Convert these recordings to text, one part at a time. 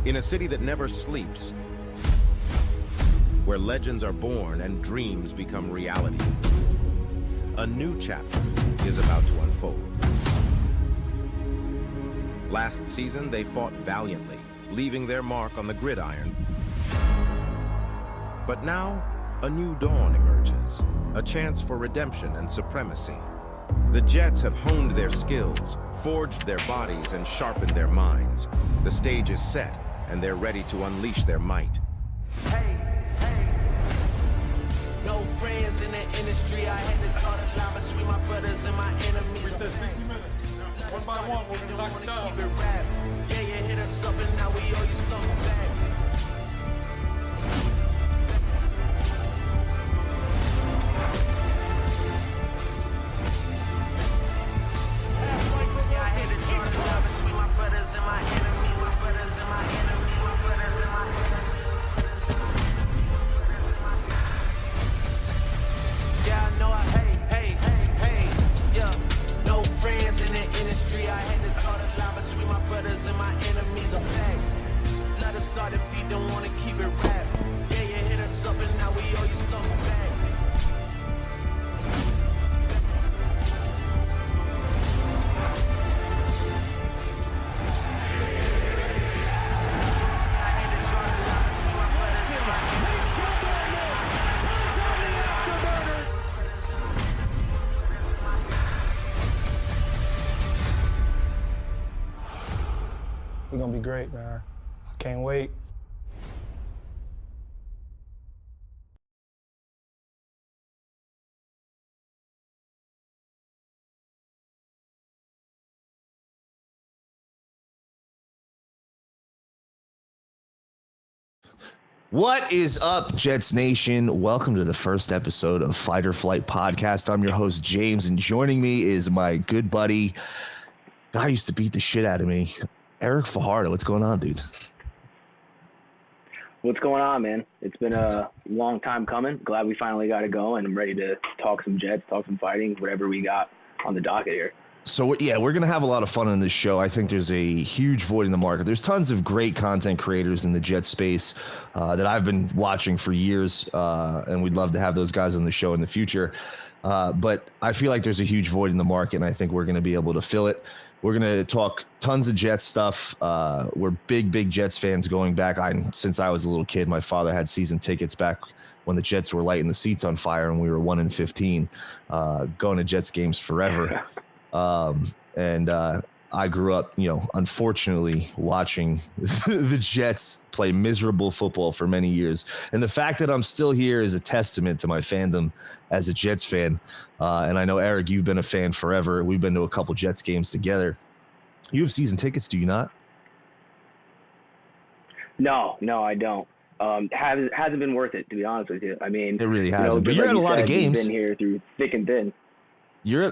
In a city that never sleeps, where legends are born and dreams become reality, a new chapter is about to unfold. Last season, they fought valiantly, leaving their mark on the gridiron. But now, a new dawn emerges, a chance for redemption and supremacy. The Jets have honed their skills, forged their bodies, and sharpened their minds. The stage is set, and they're ready to unleash their might. Hey, no friends in the industry. I had to draw the line between my brothers and my enemies. We said 60 minutes. One by one, we're gonna knock it down. Keep it rap. Yeah, you hit us up and now we owe you something back. Yeah, I had to draw the line between my brothers and my enemies. My brothers and my enemies. My brothers and my enemies. Yeah, I know hey, yeah. No friends in the industry. I had to draw the line between my brothers and my enemies. A fact. Let us start if we don't want to keep it rap. Yeah, you hit us up and now we owe you something back. I had to draw the line between my brothers and my We're gonna be great, man. I can't wait. What is up, Jets Nation? Welcome to the first episode of Fight or Flight Podcast. I'm your host, James, and joining me is my good buddy, guy who used to beat the shit out of me, Eric Fajardo. What's going on, dude? What's going on, man? It's been a long time coming. Glad we finally got to go, and I'm ready to talk some Jets, talk some fighting, whatever we got on the docket here. So, yeah, we're going to have a lot of fun in this show. I think there's a huge void in the market. There's tons of great content creators in the Jet space that I've been watching for years, and we'd love to have those guys on the show in the future. But I feel like there's a huge void in the market, and I think we're going to be able to fill it. We're going to talk tons of Jets stuff. We're big Jets fans going back. Since I was a little kid, my father had season tickets back when the Jets were lighting the seats on fire and we were 1-15, going to Jets games forever. I grew up, unfortunately watching the Jets play miserable football for many years. And the fact that I'm still here is a testament to my fandom as a Jets fan. And I know, Eric, you've been a fan forever. We've been to a couple Jets games together. You have season tickets, do you not? No, I don't. Hasn't been worth it, to be honest with you. I mean, it really hasn't. But you're at a lot of games. You've been here through thick and thin. Yeah.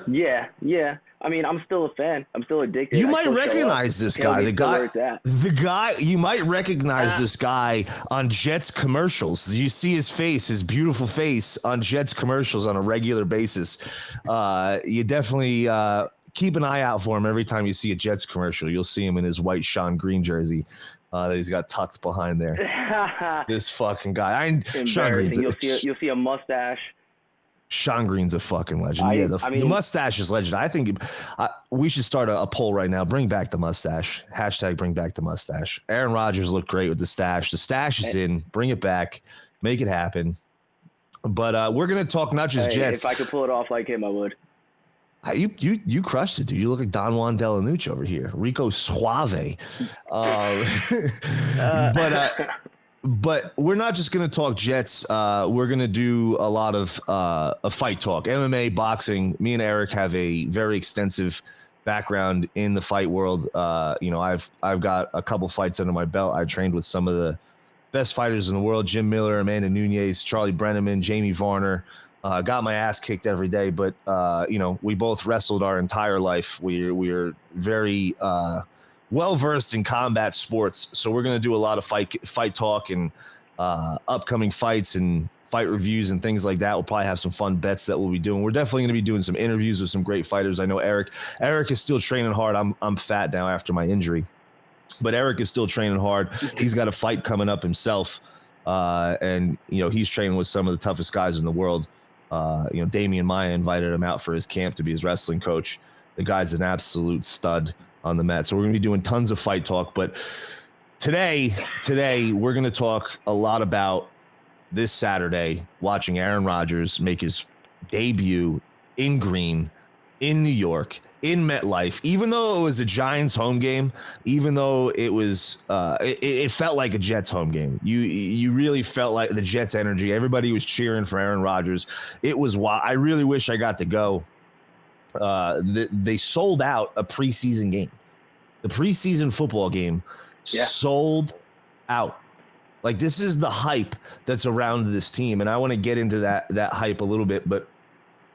I mean, I'm still a fan. I'm still addicted. You might recognize this guy. You might recognize this guy on Jets commercials. You see his face, his beautiful face on Jets commercials on a regular basis. You definitely keep an eye out for him every time you see a Jets commercial. You'll see him in his white Sean Green jersey that he's got tucked behind there. This fucking guy. Sean Green's you'll see a mustache. Sean Green's a fucking legend. The mustache is legend. I think we should start a poll right now. Bring back the mustache. Hashtag bring back the mustache. Aaron Rodgers looked great with the stash. The stash is in. Bring it back. Make it happen. But we're going to talk not just Jets. If I could pull it off like him, I would. You crushed it, dude. You look like Don Juan Delanucci over here. Rico Suave. But we're not just going to talk Jets. We're going to do a lot of fight talk, MMA, boxing. Me and Eric have a very extensive background in the fight world. I've got a couple fights under my belt. I trained with some of the best fighters in the world: Jim Miller, Amanda Nunes, Charlie Brenneman, Jamie Varner. Got my ass kicked every day, but we both wrestled our entire life. We're very well-versed in combat sports, so we're going to do a lot of fight talk and upcoming fights and fight reviews and things like that. We'll probably have some fun bets that we'll be doing. We're definitely going to be doing some interviews with some great fighters. I know Eric is still training hard. I'm fat now after my injury, But Eric is still training hard. He's got a fight coming up himself. And, he's training with some of the toughest guys in the world. Damian Maya invited him out for his camp to be his wrestling coach. The guy's an absolute stud on the mat. So we're going to be doing tons of fight talk. But today we're going to talk a lot about this Saturday, watching Aaron Rodgers make his debut in green in New York, in MetLife, even though it was a Giants home game, even though it was, it felt like a Jets home game. You really felt like the Jets energy. Everybody was cheering for Aaron Rodgers. It was wild. I really wish I got to go. They sold out a preseason game. The preseason football game sold out. Like, this is the hype that's around this team. And I want to get into that hype a little bit, but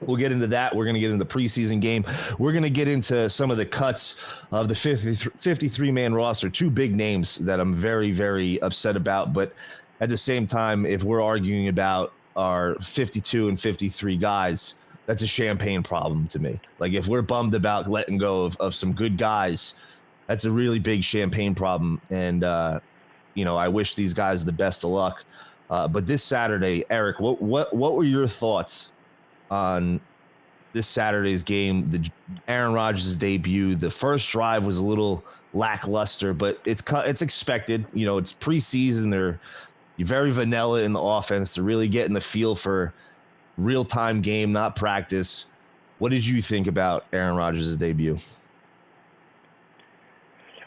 we'll get into that. We're going to get into the preseason game. We're going to get into some of the cuts of the 53-man roster, two big names that I'm very, very upset about. But at the same time, if we're arguing about our 52 and 53 guys, that's a champagne problem to me. Like, if we're bummed about letting go of some good guys, that's a really big champagne problem. And, I wish these guys the best of luck. But this Saturday, Eric, what were your thoughts on this Saturday's game, the Aaron Rodgers' debut? The first drive was a little lackluster, but it's expected. It's preseason. You're very vanilla in the offense to really get in the feel for real-time game, not practice. What did you think about Aaron Rodgers' debut?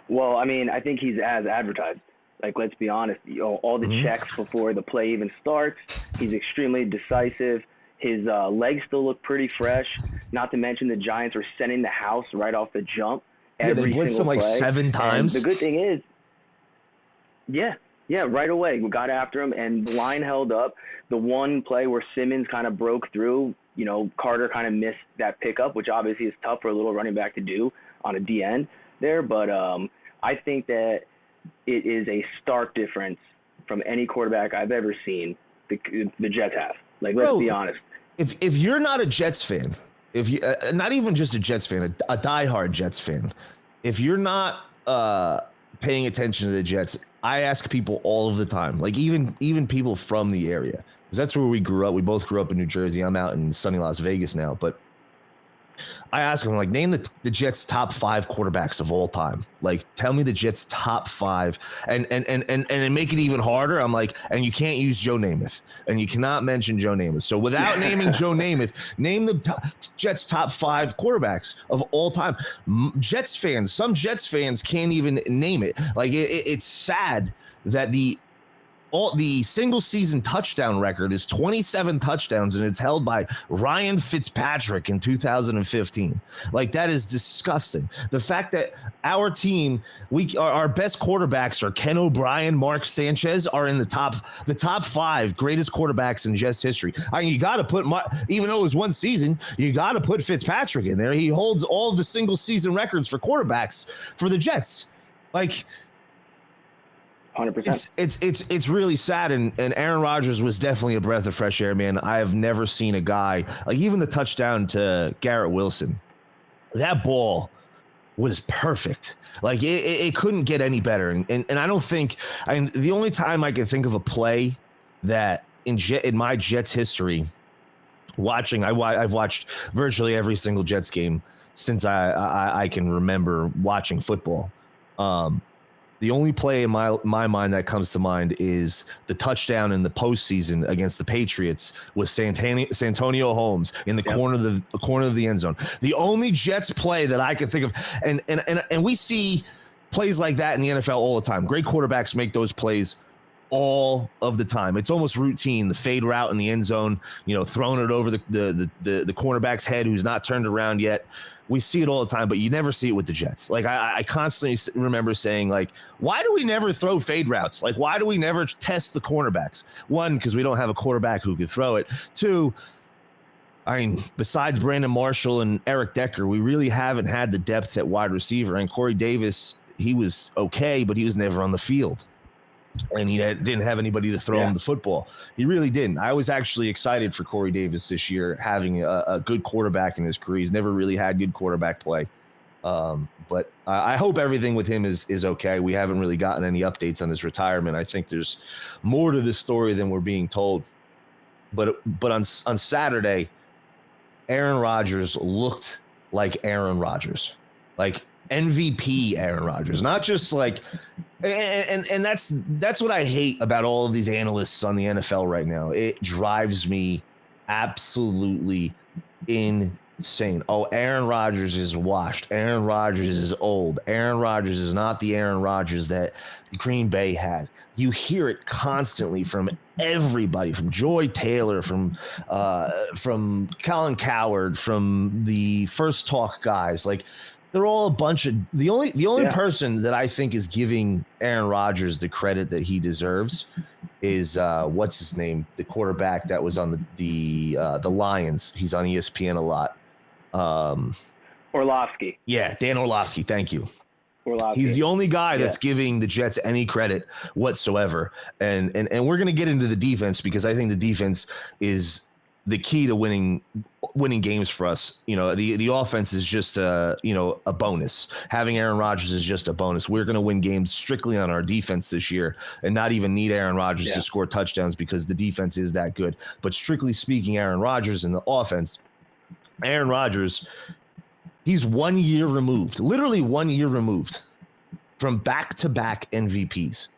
Well, I mean, I think he's as advertised. Like, let's be honest, all the checks before the play even starts. He's extremely decisive. His legs still look pretty fresh. Not to mention the Giants are sending the house right off the jump. They blitzed him like 7 times. And the good thing is, right away. We got after him, and the line held up. The one play where Simmons kind of broke through, Carter kind of missed that pickup, which obviously is tough for a little running back to do on a D end there. But I think that it is a stark difference from any quarterback I've ever seen the Jets have. Like, let's be honest. If you're not a Jets fan, if you not even just a Jets fan, a diehard Jets fan, if you're not paying attention to the Jets, I ask people all of the time, like even people from the area, because that's where we grew up. We both grew up in New Jersey. I'm out in sunny Las Vegas now, but I ask them, like, name the Jets' top 5 quarterbacks of all time. Like, tell me the Jets' top 5, and make it even harder. I'm like, and you can't use Joe Namath, and you cannot mention Joe Namath. So without naming Joe Namath, name the Jets' top 5 quarterbacks of all time. Some Jets fans can't even name it. Like, it's sad that the single season touchdown record is 27 touchdowns, and it's held by Ryan Fitzpatrick in 2015. Like, that is disgusting. The fact that our team, our best quarterbacks are Ken O'Brien, Mark Sanchez, are in the top 5 greatest quarterbacks in Jets history. I mean, you got to put, even though it was one season, you got to put Fitzpatrick in there. He holds all of the single season records for quarterbacks for the Jets. Like, 100%. It's really sad, and Aaron Rodgers was definitely a breath of fresh air, man. I have never seen a guy, like, even the touchdown to Garrett Wilson, that ball was perfect. Like, it couldn't get any better. And I don't think, the only time I can think of a play that in my Jets history, I've watched virtually every single Jets game since I can remember watching football. The only play in my mind that comes to mind is the touchdown in the postseason against the Patriots with Santonio Holmes in the corner of the end zone. The only Jets play that I can think of, and we see plays like that in the NFL all the time. Great quarterbacks make those plays all of the time. It's almost routine. The fade route in the end zone, throwing it over the cornerback's head who's not turned around yet. We see it all the time, but you never see it with the Jets. Like, I constantly remember saying, like, why do we never throw fade routes? Like, why do we never test the cornerbacks? 1, because we don't have a quarterback who could throw it. 2, besides Brandon Marshall and Eric Decker, we really haven't had the depth at wide receiver. And Corey Davis, he was okay, but he was never on the field. And he didn't have anybody to throw him the football. He really didn't. I was actually excited for Corey Davis this year, having a good quarterback in his career. He's never really had good quarterback play. But I hope everything with him is okay. We haven't really gotten any updates on his retirement. I think there's more to this story than we're being told. But on Saturday, Aaron Rodgers looked like Aaron Rodgers, like MVP Aaron Rodgers, not just like, and that's what I hate about all of these analysts on the NFL right now. It drives me absolutely insane. Oh, Aaron Rodgers is washed. Aaron Rodgers is old. Aaron Rodgers is not the Aaron Rodgers that Green Bay had. You hear it constantly from everybody, from Joy Taylor, from Colin Coward, from the First Talk guys. Like, they're all a bunch of the only person that I think is giving Aaron Rodgers the credit that he deserves is what's his name, the quarterback that was on the Lions. He's on ESPN a lot. Orlovsky. Yeah, Dan Orlovsky. Thank you. Orlovsky. He's the only guy that's giving the Jets any credit whatsoever. And we're going to get into the defense because I think the defense is the key to winning games for us. You know, the offense is just a bonus. Having Aaron Rodgers is just a bonus. We're going to win games strictly on our defense this year and not even need Aaron Rodgers to score touchdowns because the defense is that good. But strictly speaking, Aaron Rodgers and the offense, Aaron Rodgers, he's 1 year removed, literally 1 year removed from back-to-back MVPs.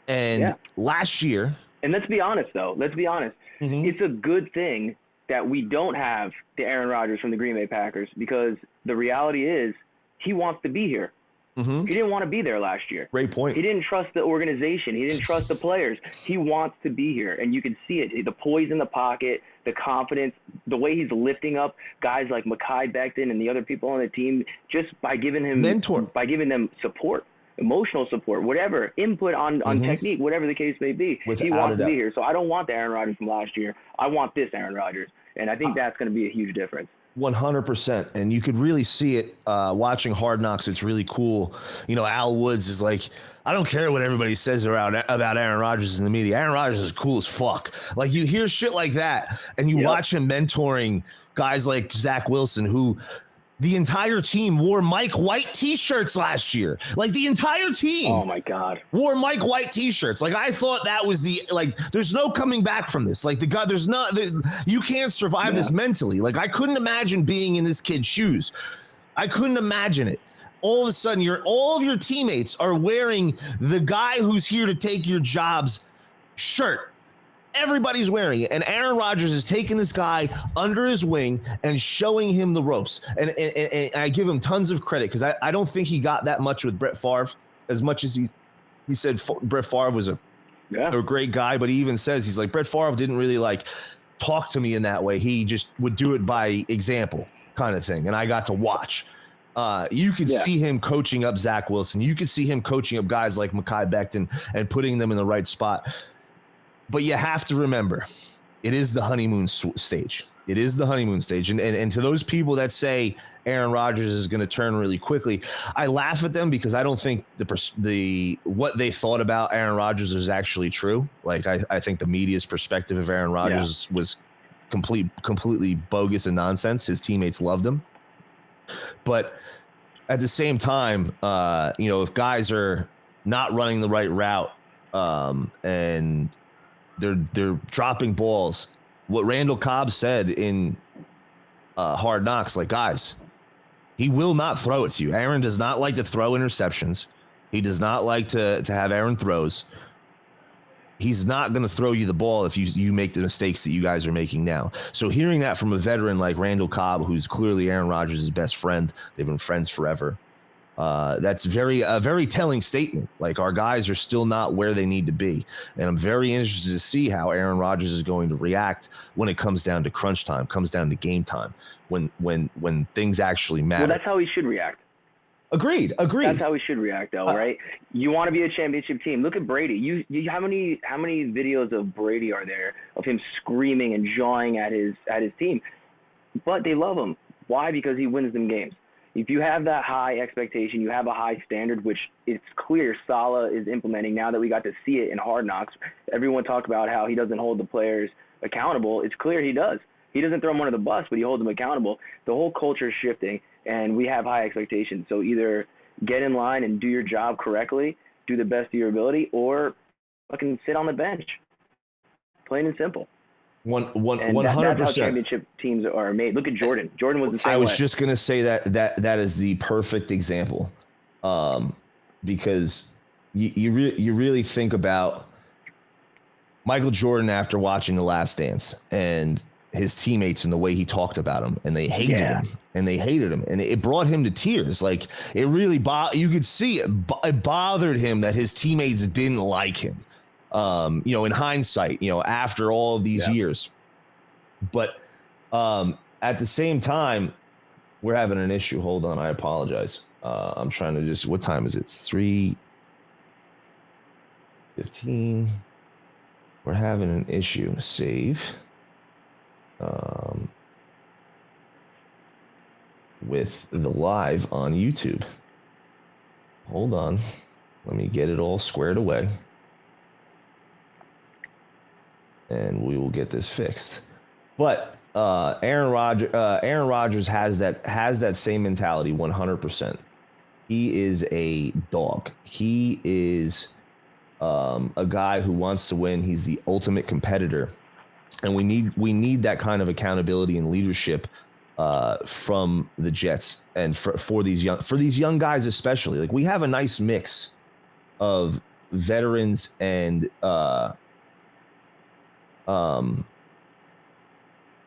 And last year. And let's be honest, though. It's a good thing that we don't have the Aaron Rodgers from the Green Bay Packers because the reality is he wants to be here. He didn't want to be there last year. Great point. He didn't trust the organization. He didn't trust the players. He wants to be here, and you can see it. The poise in the pocket, the confidence, the way he's lifting up guys like Mekhi Becton and the other people on the team just by giving him mentor, by giving them support, emotional support, whatever, input on technique, whatever the case may be. He wants to be here. So I don't want the Aaron Rodgers from last year. I want this Aaron Rodgers, and I think that's going to be a huge difference. 100%. And you could really see it watching Hard Knocks. It's really cool. You know, Al Woods is like, I don't care what everybody says about Aaron Rodgers in the media. Aaron Rodgers is cool as fuck. Like, you hear shit like that and you watch him mentoring guys like Zach Wilson, who the entire team wore Mike White t-shirts last year. Like, the entire team. Oh my God. Wore Mike White t-shirts. Like, I thought that was there's no coming back from this. Like, you can't survive this mentally. Like, I couldn't imagine being in this kid's shoes. I couldn't imagine it. All of a sudden, all of your teammates are wearing the guy who's here to take your job's shirt. Everybody's wearing it, and Aaron Rodgers is taking this guy under his wing and showing him the ropes. And I give him tons of credit because I don't think he got that much with Brett Favre, as much as he said Brett Favre was a great guy, but he even says, he's like, Brett Favre didn't really like talk to me in that way. He just would do it by example kind of thing, and I got to watch. You could see him coaching up Zach Wilson. You could see him coaching up guys like Mekhi Becton and putting them in the right spot. But you have to remember, it is the honeymoon stage. It is the honeymoon stage. And to those people that say Aaron Rodgers is going to turn really quickly, I laugh at them because I don't think what they thought about Aaron Rodgers is actually true. Like, I think the media's perspective of Aaron Rodgers was completely bogus and nonsense. His teammates loved him. But at the same time, if guys are not running the right route and they're dropping balls, what Randall Cobb said in Hard Knocks, like, guys, he will not throw it to you. Aaron does not like to throw interceptions. He does not like to have Aaron throws. He's not going to throw you the ball if you make the mistakes that you guys are making now. So hearing that from a veteran like Randall Cobb, who's clearly Aaron Rodgers' best friend, they've been friends forever. That's a very telling statement. Like, our guys are still not where they need to be. And I'm very interested to see how Aaron Rodgers is going to react when it comes down to crunch time, comes down to game time, when things actually matter. Well, that's how he should react. Agreed. That's how we should react, though, right? You want to be a championship team. Look at Brady. You how many videos of Brady are there of him screaming and jawing at his team? But they love him. Why? Because he wins them games. If you have that high expectation, you have a high standard, which it's clear Saleh is implementing now that we got to see it in Hard Knocks. Everyone talked about how he doesn't hold the players accountable. It's clear he does. He doesn't throw them under the bus, but he holds them accountable. The whole culture is shifting. and we have high expectations. So either get in line and do your job correctly, do the best of your ability, or fucking sit on the bench. Plain and simple. 100%. That's how championship teams are made. Look at Jordan. Jordan was the same way. I was just gonna say that is the perfect example, because you really think about Michael Jordan after watching The Last Dance and his teammates and the way he talked about him, and they hated him, and it brought him to tears. Like, it really you could see it bothered him that his teammates didn't like him. In hindsight, after all of these years, but at the same time, we're having an issue. Hold on, I apologize. I'm trying to what time is it? 3:15. We're having an issue. Save. With the live on YouTube. Hold on. Let me get it all squared away. And we will get this fixed. But Aaron Rodgers has that same mentality 100%. He is a dog. He is a guy who wants to win. He's the ultimate competitor. And we need that kind of accountability and leadership from the Jets, and for these young guys especially. Like, we have a nice mix of veterans and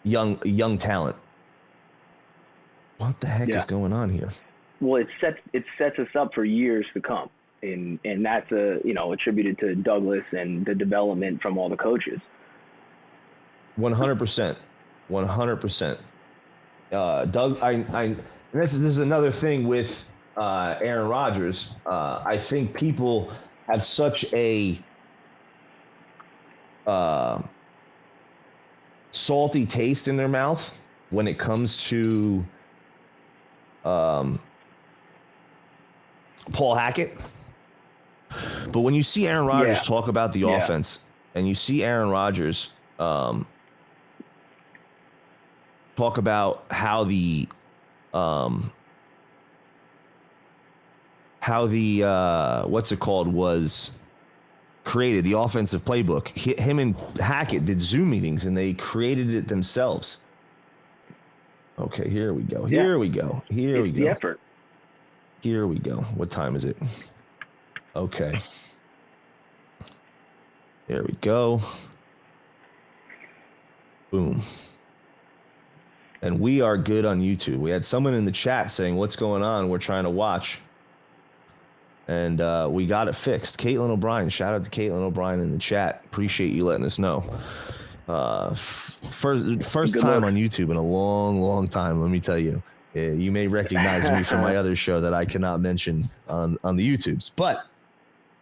young talent. What the heck is going on here? Well, it sets us up for years to come, and that's attributed to Douglas and the development from all the coaches. 100%. 100%. Doug, this is another thing with Aaron Rodgers. I think people have such a salty taste in their mouth when it comes to Paul Hackett. But when you see Aaron Rodgers talk about the offense, and you see Aaron Rodgers talk about how the what's it called was created, the offensive playbook. Him and Hackett did Zoom meetings, and they created it themselves. Okay, here we go. Here we go. The effort. Here we go. What time is it? Okay. There we go. Boom. And we are good on YouTube. We had someone in the chat saying, "What's going on? We're trying to watch." And we got it fixed. Caitlin O'Brien. Shout out to Caitlin O'Brien in the chat. Appreciate you letting us know. First time on YouTube in a long, long time, let me tell you. You may recognize me from my other show that I cannot mention on the YouTubes. But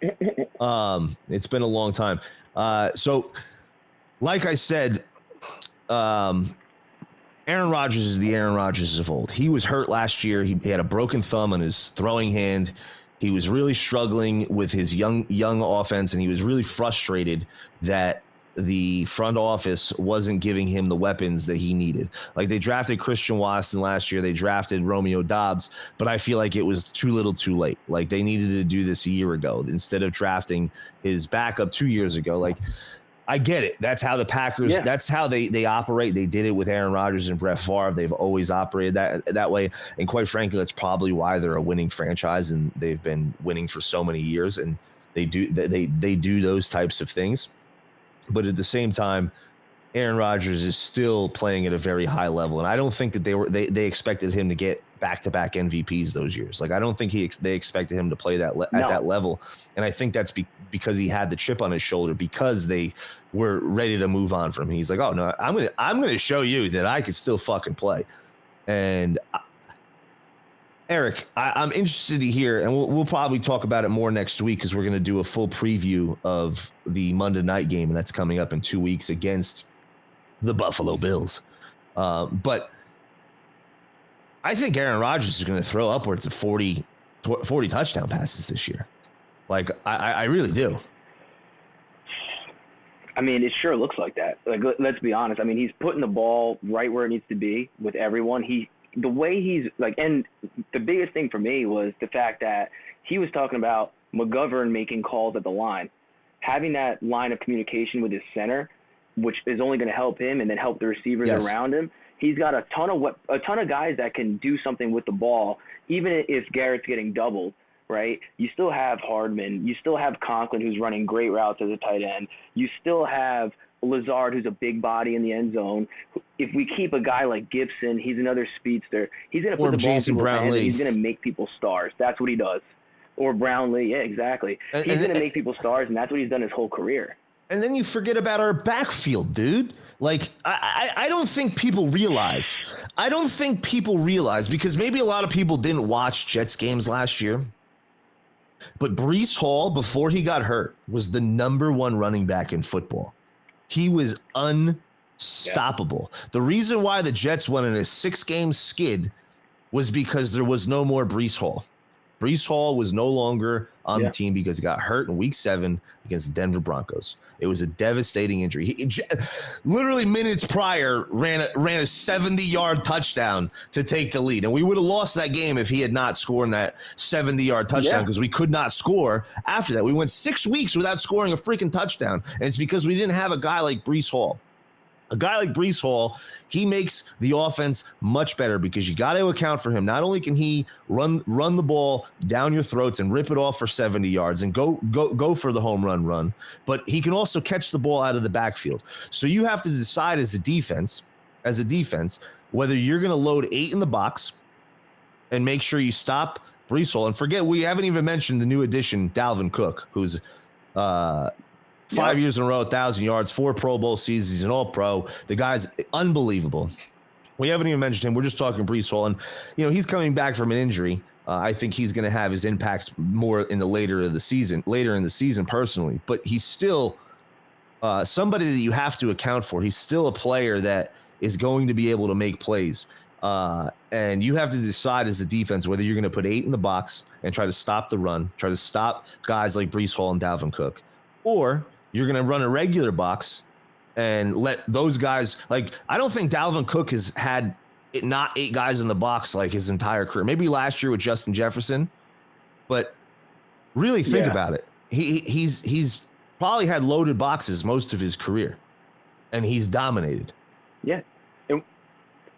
it's been a long time. So, like I said, Aaron Rodgers is the Aaron Rodgers of old. He was hurt last year. He had a broken thumb on his throwing hand. He was really struggling with his young offense, and he was really frustrated that the front office wasn't giving him the weapons that he needed. Like, they drafted Christian Watson last year. They drafted Romeo Doubs, but I feel like it was too little too late. Like, they needed to do this a year ago instead of drafting his backup 2 years ago. Like, I get it. That's how the Packers, that's how they operate. They did it with Aaron Rodgers and Brett Favre. They've always operated that way. And quite frankly, that's probably why they're a winning franchise, and they've been winning for so many years, and they do those types of things. But at the same time, Aaron Rodgers is still playing at a very high level. And I don't think that they expected him to get back-to-back MVPs those years. Like, I don't think they expected him to play at that level. And I think that's because he had the chip on his shoulder, because they were ready to move on from him. He's like, oh no, I'm going to show you that I could still fucking play. And Eric, I'm interested to hear, and we'll probably talk about it more next week, because we're going to do a full preview of the Monday night game, and that's coming up in 2 weeks against the Buffalo Bills. But I think Aaron Rodgers is going to throw upwards of 40 touchdown passes this year. Like, I really do. I mean, it sure looks like that. Like, let's be honest. I mean, he's putting the ball right where it needs to be with everyone. the way he's like, and the biggest thing for me was the fact that he was talking about McGovern making calls at the line, having that line of communication with his center, which is only going to help him and then help the receivers around him. He's got a ton of guys that can do something with the ball, even if Garrett's getting doubled, right? You still have Hardman. You still have Conklin, who's running great routes as a tight end. You still have Lazard, who's a big body in the end zone. If we keep a guy like Gibson, he's another speedster. He's going to put the ball in people's hands, and he's going to make people stars. That's what he does. Or Brownlee, yeah, exactly. He's going to make people stars, and that's what he's done his whole career. And then you forget about our backfield, dude. Like, I don't think people realize. Because maybe a lot of people didn't watch Jets games last year. But Breece Hall, before he got hurt, was the number one running back in football. He was unstoppable. Yeah. The reason why the Jets won in a 6-game skid was because there was no more Breece Hall. Breece Hall was no longer on the team because he got hurt in Week 7 against the Denver Broncos. It was a devastating injury. He literally minutes prior ran a 70-yard touchdown to take the lead, and we would have lost that game if he had not scored that 70-yard touchdown because we could not score after that. We went 6 weeks without scoring a freaking touchdown, and it's because we didn't have a guy like Breece Hall. A guy like Breece Hall, he makes the offense much better because you got to account for him. Not only can he run the ball down your throats and rip it off for 70 yards and go for the home run, but he can also catch the ball out of the backfield. So you have to decide as a defense, whether you're going to load 8 in the box and make sure you stop Breece Hall. And forget, we haven't even mentioned the new addition, Dalvin Cook, who's 5 years in a row, 1,000 yards, 4 Pro Bowl seasons. He's an All-Pro. The guy's unbelievable. We haven't even mentioned him. We're just talking Breece Hall, and he's coming back from an injury. I think he's going to have his impact more in the later in the season, personally. But he's still somebody that you have to account for. He's still a player that is going to be able to make plays. And you have to decide as a defense whether you're going to put 8 in the box and try to stop the run, try to stop guys like Breece Hall and Dalvin Cook, or you're going to run a regular box and let those guys, like, I don't think Dalvin Cook has had not 8 guys in the box like his entire career. Maybe last year with Justin Jefferson, but really think about it. He's probably had loaded boxes most of his career, and he's dominated. Yeah.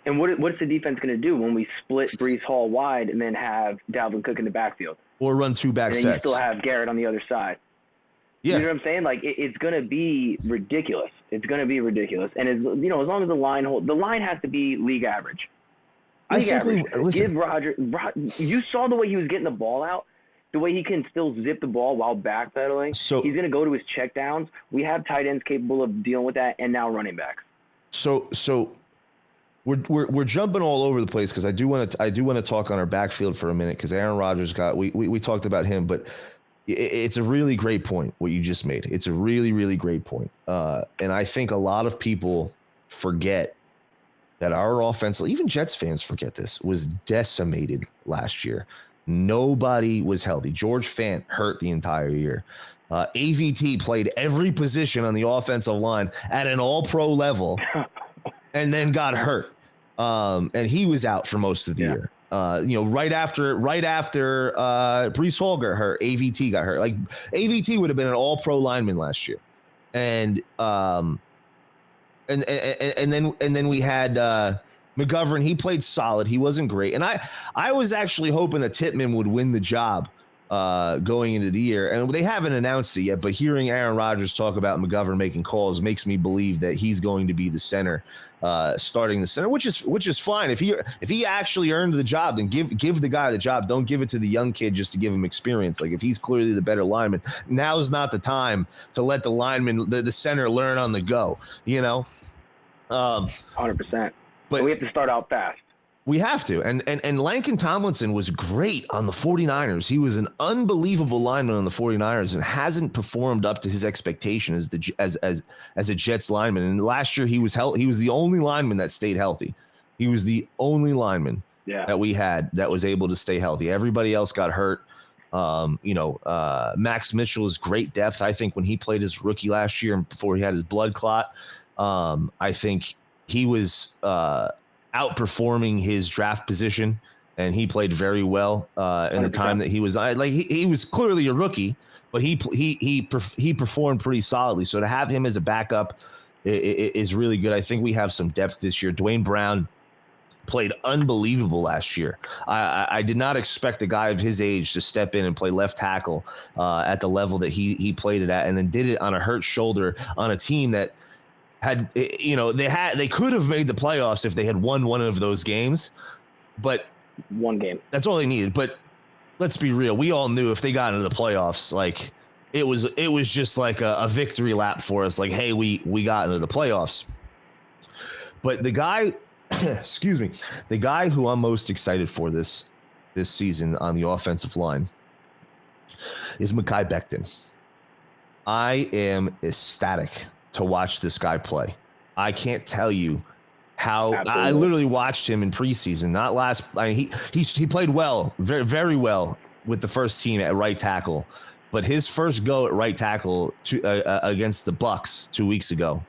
And what's the defense going to do when we split Breece Hall wide and then have Dalvin Cook in the backfield? Or run 2 back and sets. And you still have Garrett on the other side. Yeah. You know what I'm saying? Like, it's going to be ridiculous. It's going to be ridiculous. And as long as the line has to be league average. Give Rodgers. You saw the way he was getting the ball out, the way he can still zip the ball while backpedaling. So he's going to go to his checkdowns. We have tight ends capable of dealing with that, and now running backs. So we're jumping all over the place because I do want to talk on our backfield for a minute because Aaron Rodgers we talked about him, but it's a really great point what you just made. It's a really, really great point. And I think a lot of people forget that our offense, even Jets fans forget this, was decimated last year. Nobody was healthy. George Fant hurt the entire year. AVT played every position on the offensive line at an all-pro level and then got hurt. And he was out for most of the year. Right after Breece Hall got hurt, AVT got hurt. Like, AVT would have been an all-pro lineman last year. And then we had McGovern. He played solid. He wasn't great. And I was actually hoping that Tippmann would win the job going into the year. And they haven't announced it yet, but hearing Aaron Rodgers talk about McGovern making calls makes me believe that he's going to be the center, starting the center, which is fine. If he actually earned the job, then give the guy the job. Don't give it to the young kid just to give him experience. Like, if he's clearly the better lineman, now is not the time to let the lineman, the center, learn on the go, 100%. But we have to start out fast. We have to. And Laken Tomlinson was great on the 49ers. He was an unbelievable lineman on the 49ers and hasn't performed up to his expectation as a Jets lineman. And last year he was the only lineman that stayed healthy. He was the only lineman that we had that was able to stay healthy. Everybody else got hurt. Max Mitchell is great depth. I think when he played his rookie last year and before he had his blood clot, I think he was outperforming his draft position, and he played very well in the time that he was he was clearly a rookie, but he performed pretty solidly. So to have him as a backup is really good. I think we have some depth this year. Dwayne Brown played unbelievable last year. I did not expect a guy of his age to step in and play left tackle at the level that he played it at, and then did it on a hurt shoulder on a team that had, they could have made the playoffs if they had won one of those games, but one game, that's all they needed. But let's be real. We all knew if they got into the playoffs, like it was just like a victory lap for us. Like, hey, we got into the playoffs. But the guy, excuse me, the guy who I'm most excited for this season on the offensive line is Mekhi Becton. I am ecstatic to watch this guy play. I can't tell you how. Absolutely. I literally watched him in preseason, not last. He played well, very, very well with the first team at right tackle, but his first go at right tackle against the Bucs 2 weeks ago,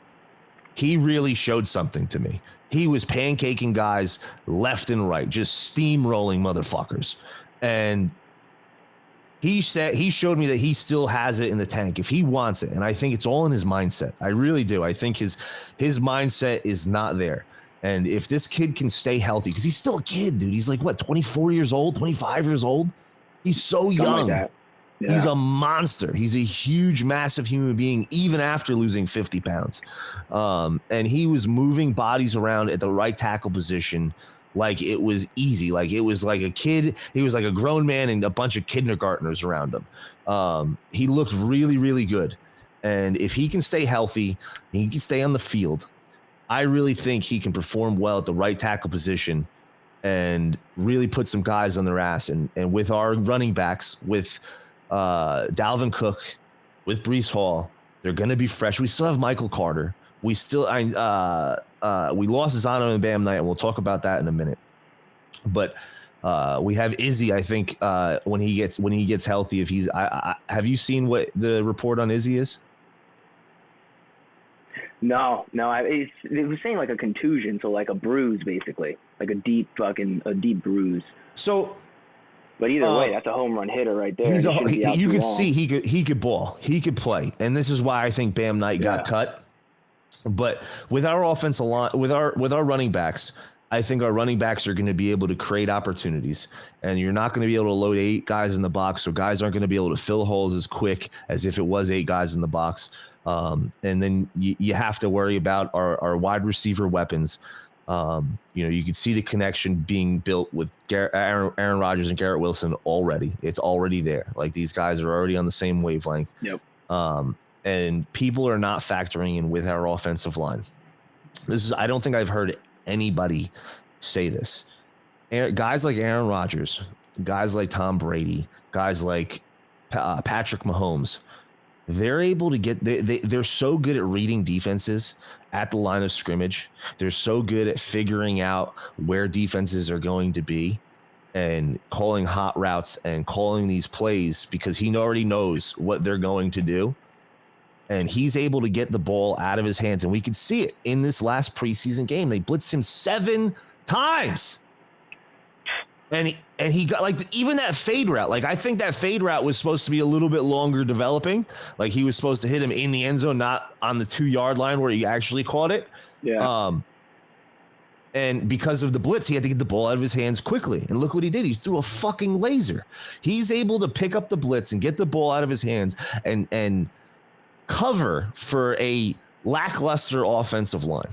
he really showed something to me. He was pancaking guys left and right, just steamrolling motherfuckers, and he showed me that he still has it in the tank if he wants it. And I think it's all in his mindset. I really do. I think his mindset is not there. And if this kid can stay healthy, because he's still a kid, dude. He's like, what, 24 years old, 25 years old? He's so young. Like yeah. He's a monster. He's a huge, massive human being, even after losing 50 pounds. And he was moving bodies around at the right tackle position like it was easy. Like it was like a kid. He was like a grown man and a bunch of kindergartners around him. He looked really, really good. And if he can stay healthy, he can stay on the field, I really think he can perform well at the right tackle position and really put some guys on their ass. And with our running backs, with Dalvin Cook, with Breece Hall, they're going to be fresh. We still have Michael Carter. We still, we lost Zano and Bam Knight, and we'll talk about that in a minute. But we have Izzy. I think when he gets healthy, if he's, have you seen what the report on Izzy is? No. It was saying like a contusion, so like a bruise, basically, like a deep bruise. So. But either way, that's a home run hitter right there. You could see he could ball, he could play, and this is why I think Bam Knight got cut. But with our offensive line, with our running backs, I think our running backs are going to be able to create opportunities, and you're not going to be able to load 8 guys in the box, so guys aren't going to be able to fill holes as quick as if it was 8 guys in the box. And then you have to worry about our wide receiver weapons. You can see the connection being built with Aaron Rodgers and Garrett Wilson already. It's already there. Like these guys are already on the same wavelength. Yep. And people are not factoring in with our offensive line. I don't think I've heard anybody say this. Guys like Aaron Rodgers, guys like Tom Brady, guys like Patrick Mahomes, they're able to they're so good at reading defenses at the line of scrimmage. They're so good at figuring out where defenses are going to be and calling hot routes and calling these plays because he already knows what they're going to do. And he's able to get the ball out of his hands. And we could see it in this last preseason game. They blitzed him 7 times. And he got like even that fade route. Like I think that fade route was supposed to be a little bit longer developing. Like he was supposed to hit him in the end zone, not on the 2-yard line where he actually caught it. Yeah. And because of the blitz, he had to get the ball out of his hands quickly. And look what he did. He threw a fucking laser. He's able to pick up the blitz and get the ball out of his hands and cover for a lackluster offensive line.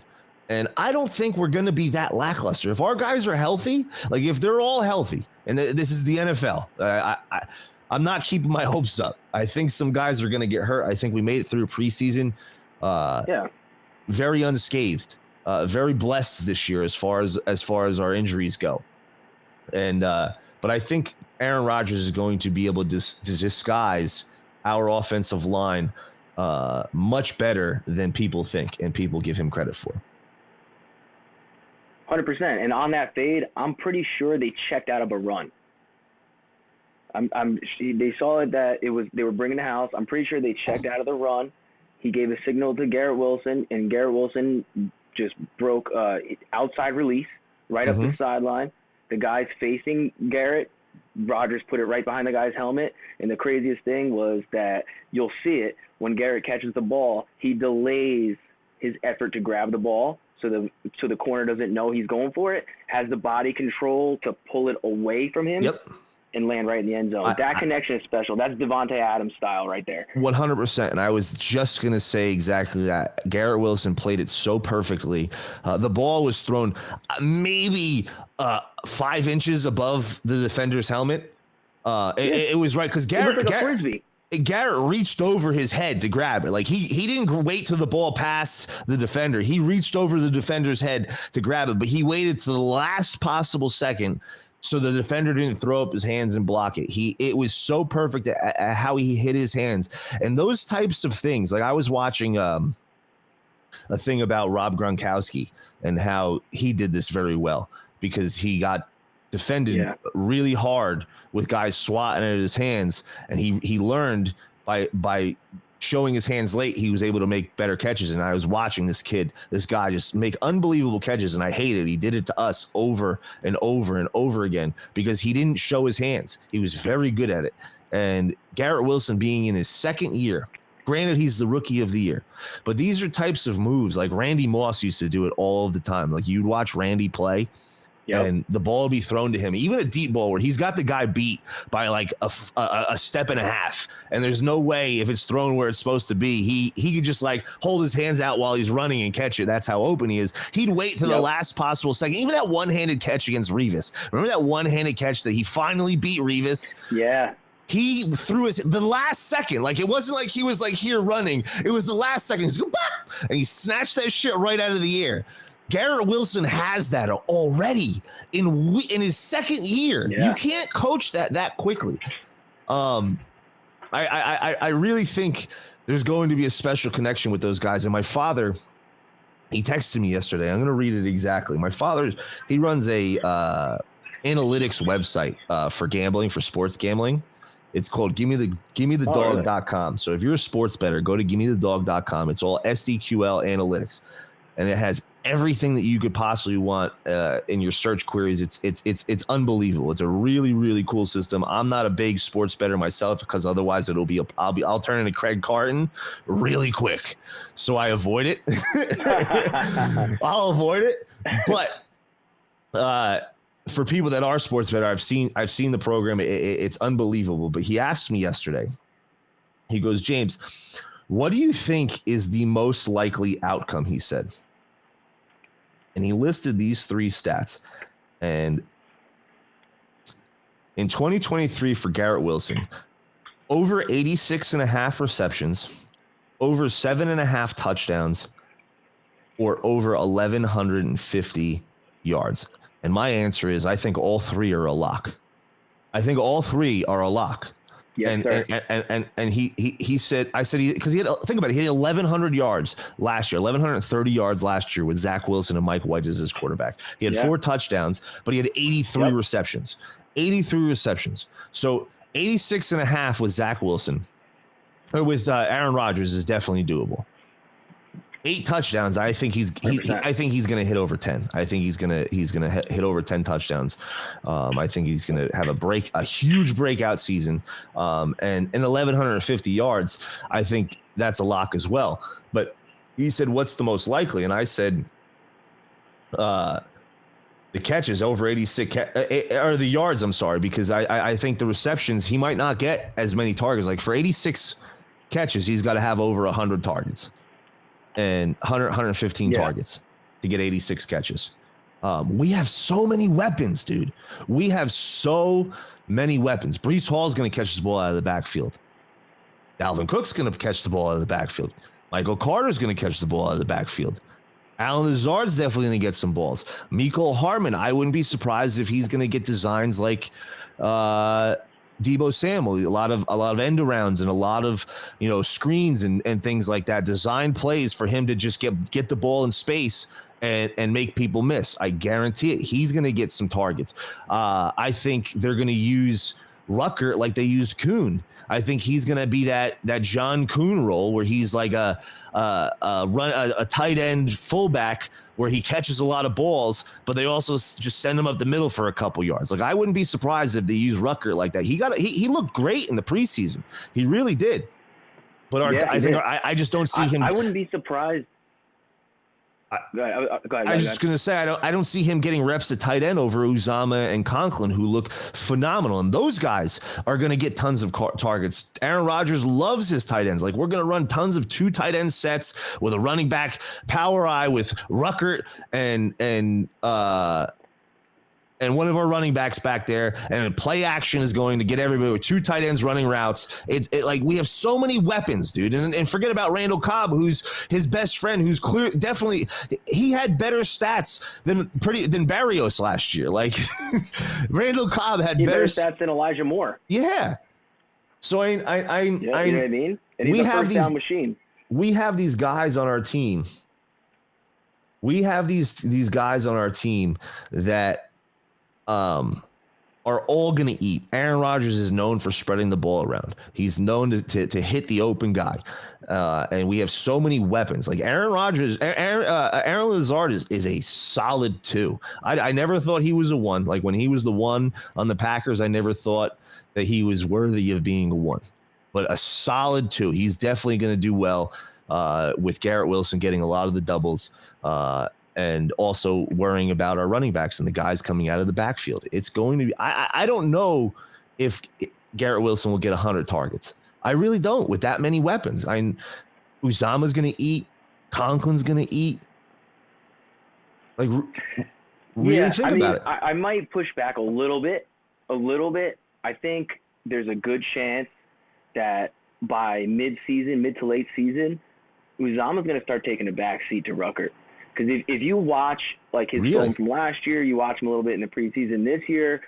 And I don't think we're going to be that lackluster. If our guys are healthy, like if they're all healthy, and this is the NFL, I'm not keeping my hopes up. I think some guys are going to get hurt. I think we made it through preseason very unscathed, very blessed this year as far as our injuries go. And but I think Aaron Rodgers is going to be able to disguise our offensive line much better than people think and people give him credit for. 100%. And on that fade, I'm pretty sure they checked out of a run. They saw it that they were bringing the house. I'm pretty sure they checked out of the run. He gave a signal to Garrett Wilson, and Garrett Wilson just broke outside release, right up the sideline. The guy's facing Garrett. Rodgers put it right behind the guy's helmet. And the craziest thing was that you'll see it when Garrett catches the ball, he delays his effort to grab the ball so the corner doesn't know he's going for it, has the body control to pull it away from him and land right in the end zone. That connection is special. That's Devontae Adams style right there. 100%. And I was just going to say exactly that. Garrett Wilson played it so perfectly. The ball was thrown maybe 5 inches above the defender's helmet. It was right because Garrett reached over his head to grab it. Like he didn't wait till the ball passed the defender. He reached over the defender's head to grab it, but he waited to the last possible second so the defender didn't throw up his hands and block it. It was so perfect at how he hit his hands. And those types of things, like I was watching a thing about Rob Gronkowski and how he did this very well because he got defended really hard with guys swatting at his hands, and he learned by showing his hands late, he was able to make better catches. And I was watching this guy just make unbelievable catches, and I hate it. He did it to us over and over and over again because he didn't show his hands. He was very good at it. And Garrett Wilson being in his second year, granted, he's the rookie of the year, but these are types of moves like Randy Moss used to do it all of the time. Like you'd watch Randy play, and the ball will be thrown to him, even a deep ball where he's got the guy beat by like a step and a half. And there's no way if it's thrown where it's supposed to be, he could just like hold his hands out while he's running and catch it. That's how open he is. He'd wait to the last possible second. Even that one-handed catch against Revis. Remember that one-handed catch that he finally beat Revis? Yeah. He threw the last second. Like it wasn't like he was like here running. It was the last second. He's going, and he snatched that shit right out of the air. Garrett Wilson has that already in his second year. Yeah. You can't coach that quickly. I really think there's going to be a special connection with those guys. And my father, he texted me yesterday. I'm going to read it exactly. My father, he runs a analytics website for gambling, for sports gambling. It's called GimmeTheDog.com. So if you're a sports bettor, go to GimmeTheDog.com. It's all SDQL analytics, and it has everything that you could possibly want in your search queries. It's unbelievable. It's a really, really cool system. I'm not a big sports bettor myself because otherwise I'll turn into Craig Carton really quick. So I avoid it. I'll avoid it. But for people that are sports bettor, I've seen the program. It's unbelievable. But he asked me yesterday. He goes, James, what do you think is the most likely outcome? He said. And he listed these 3 stats. And in 2023 for Garrett Wilson, over 86.5 receptions, over 7.5 touchdowns, or over 1,150 yards. And my answer is I think all 3 are a lock. I think all 3 are a lock. Yes, and he said, because he had, think about it, he had 1,100 yards last year, 1,130 yards last year with Zach Wilson and Mike White as his quarterback. He had 4 touchdowns, but he had 83 receptions. 83 receptions. So 86.5 with Zach Wilson, or with Aaron Rodgers, is definitely doable. 8 touchdowns. I think he's going to hit over 10. I think he's going to hit over 10 touchdowns. I think he's going to have a huge breakout season. And 1,150 yards. I think that's a lock as well. But he said, what's the most likely? And I said, the catches over 86 or the yards. I'm sorry, because I think the receptions, he might not get as many targets. Like for 86 catches, he's got to have over 100 targets. And 115 targets to get 86 catches. We have so many weapons, dude. We have so many weapons. Breece Hall's going to catch the ball out of the backfield. Dalvin Cook's going to catch the ball out of the backfield. Michael Carter's going to catch the ball out of the backfield. Alan Lazard's definitely going to get some balls. Mecole Hardman, I wouldn't be surprised if he's going to get designs like Deebo Samuel, a lot of end arounds and a lot of, screens and things like that. Design plays for him to just get the ball in space and make people miss. I guarantee it. He's going to get some targets. I think they're going to use Rucker like they used Kuhn. I think he's going to be that John Kuhn role where he's like a tight end fullback where he catches a lot of balls, but they also just send him up the middle for a couple yards. Like I wouldn't be surprised if they use Rucker like that. He looked great in the preseason. He really did. But I just don't see him. I wouldn't be surprised. Go ahead. I was just going to say, I don't see him getting reps at tight end over Uzama and Conklin, who look phenomenal. And those guys are going to get tons of targets. Aaron Rodgers loves his tight ends. Like, we're going to run tons of 2 tight end sets with a running back power eye with Ruckert and one of our running backs back there, and play action is going to get everybody with 2 tight ends running routes. Like we have so many weapons, dude. And forget about Randall Cobb, who's his best friend, who's definitely he had better stats than Barrios last year. Like Randall Cobb had better stats than Elijah Moore. Yeah. So you know what I mean? And he's a first down machine. We have these guys on our team. We have these guys on our team that are all going to eat. Aaron Rodgers is known for spreading the ball around. He's known to hit the open guy. And we have so many weapons. Like Aaron Lazard is a solid 2. I never thought he was a 1. Like when he was the 1 on the Packers, I never thought that he was worthy of being a 1. But a solid 2. He's definitely going to do well with Garrett Wilson getting a lot of the doubles. And also worrying about our running backs and the guys coming out of the backfield. It's going to be – I don't know if Garrett Wilson will get 100 targets. I really don't with that many weapons. Uzama's going to eat. Conklin's going to eat. Like, really think about it. I might push back a little bit. I think there's a good chance that by mid to late season, Uzama's going to start taking a back seat to Ruckert. Because if you watch like his film from last year, you watch him a little bit in the preseason this year,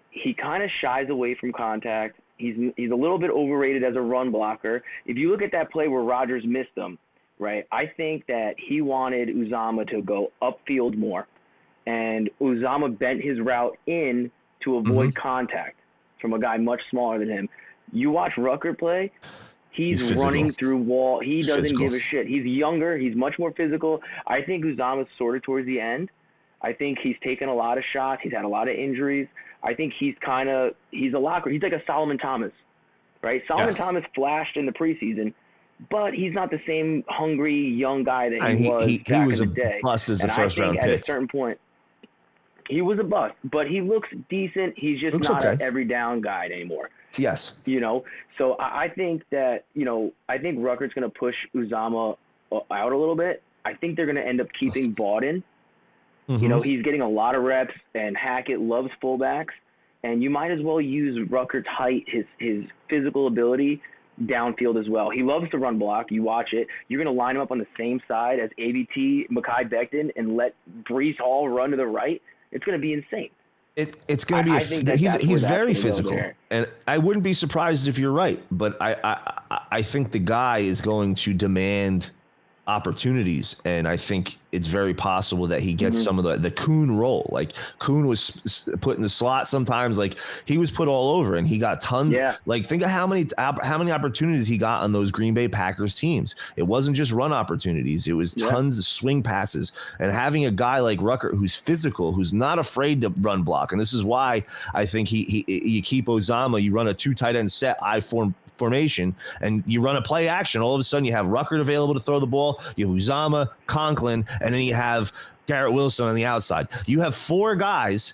he kind of shies away from contact. He's a little bit overrated as a run blocker. If you look at that play where Rodgers missed him, right, I think that he wanted Uzama to go upfield more. And Uzama bent his route in to avoid contact from a guy much smaller than him. You watch Ruckert play, he's running through wall. He doesn't give a shit. He's younger. He's much more physical. I think Uzama's sort of towards the end. I think he's taken a lot of shots. He's had a lot of injuries. I think he's a locker. He's like a Solomon Thomas, right? Solomon Thomas flashed in the preseason, but he's not the same hungry young guy that he was back in the day. He was a bust as a first-round pick. At a certain point, he was a bust, but he looks decent. He's just not an every down guy anymore. Yes. So I think that, I think Ruckert's going to push Uzama out a little bit. I think they're going to end up keeping Bawden. He's getting a lot of reps, and Hackett loves fullbacks. And you might as well use Ruckert's height, his physical ability downfield as well. He loves to run block. You watch it. You're going to line him up on the same side as ABT, Mekhi Becton, and let Breece Hall run to the right. It's going to be insane. It's going to be he's very physical, and I wouldn't be surprised if you're right, but I think the guy is going to demand opportunities, and I think it's very possible that he gets some of the Kuhn role. Like Kuhn was put in the slot sometimes, like he was put all over, and he got tons. Like think of how many opportunities he got on those Green Bay Packers teams. It wasn't just run opportunities; it was tons of swing passes. And having a guy like Ruckert who's physical, who's not afraid to run block, and this is why I think you keep Uzama. You run a 2 tight end set formation, and you run a play action. All of a sudden, you have Ruckert available to throw the ball. You have Uzama, Conklin, and then you have Garrett Wilson on the outside. You have 4 guys,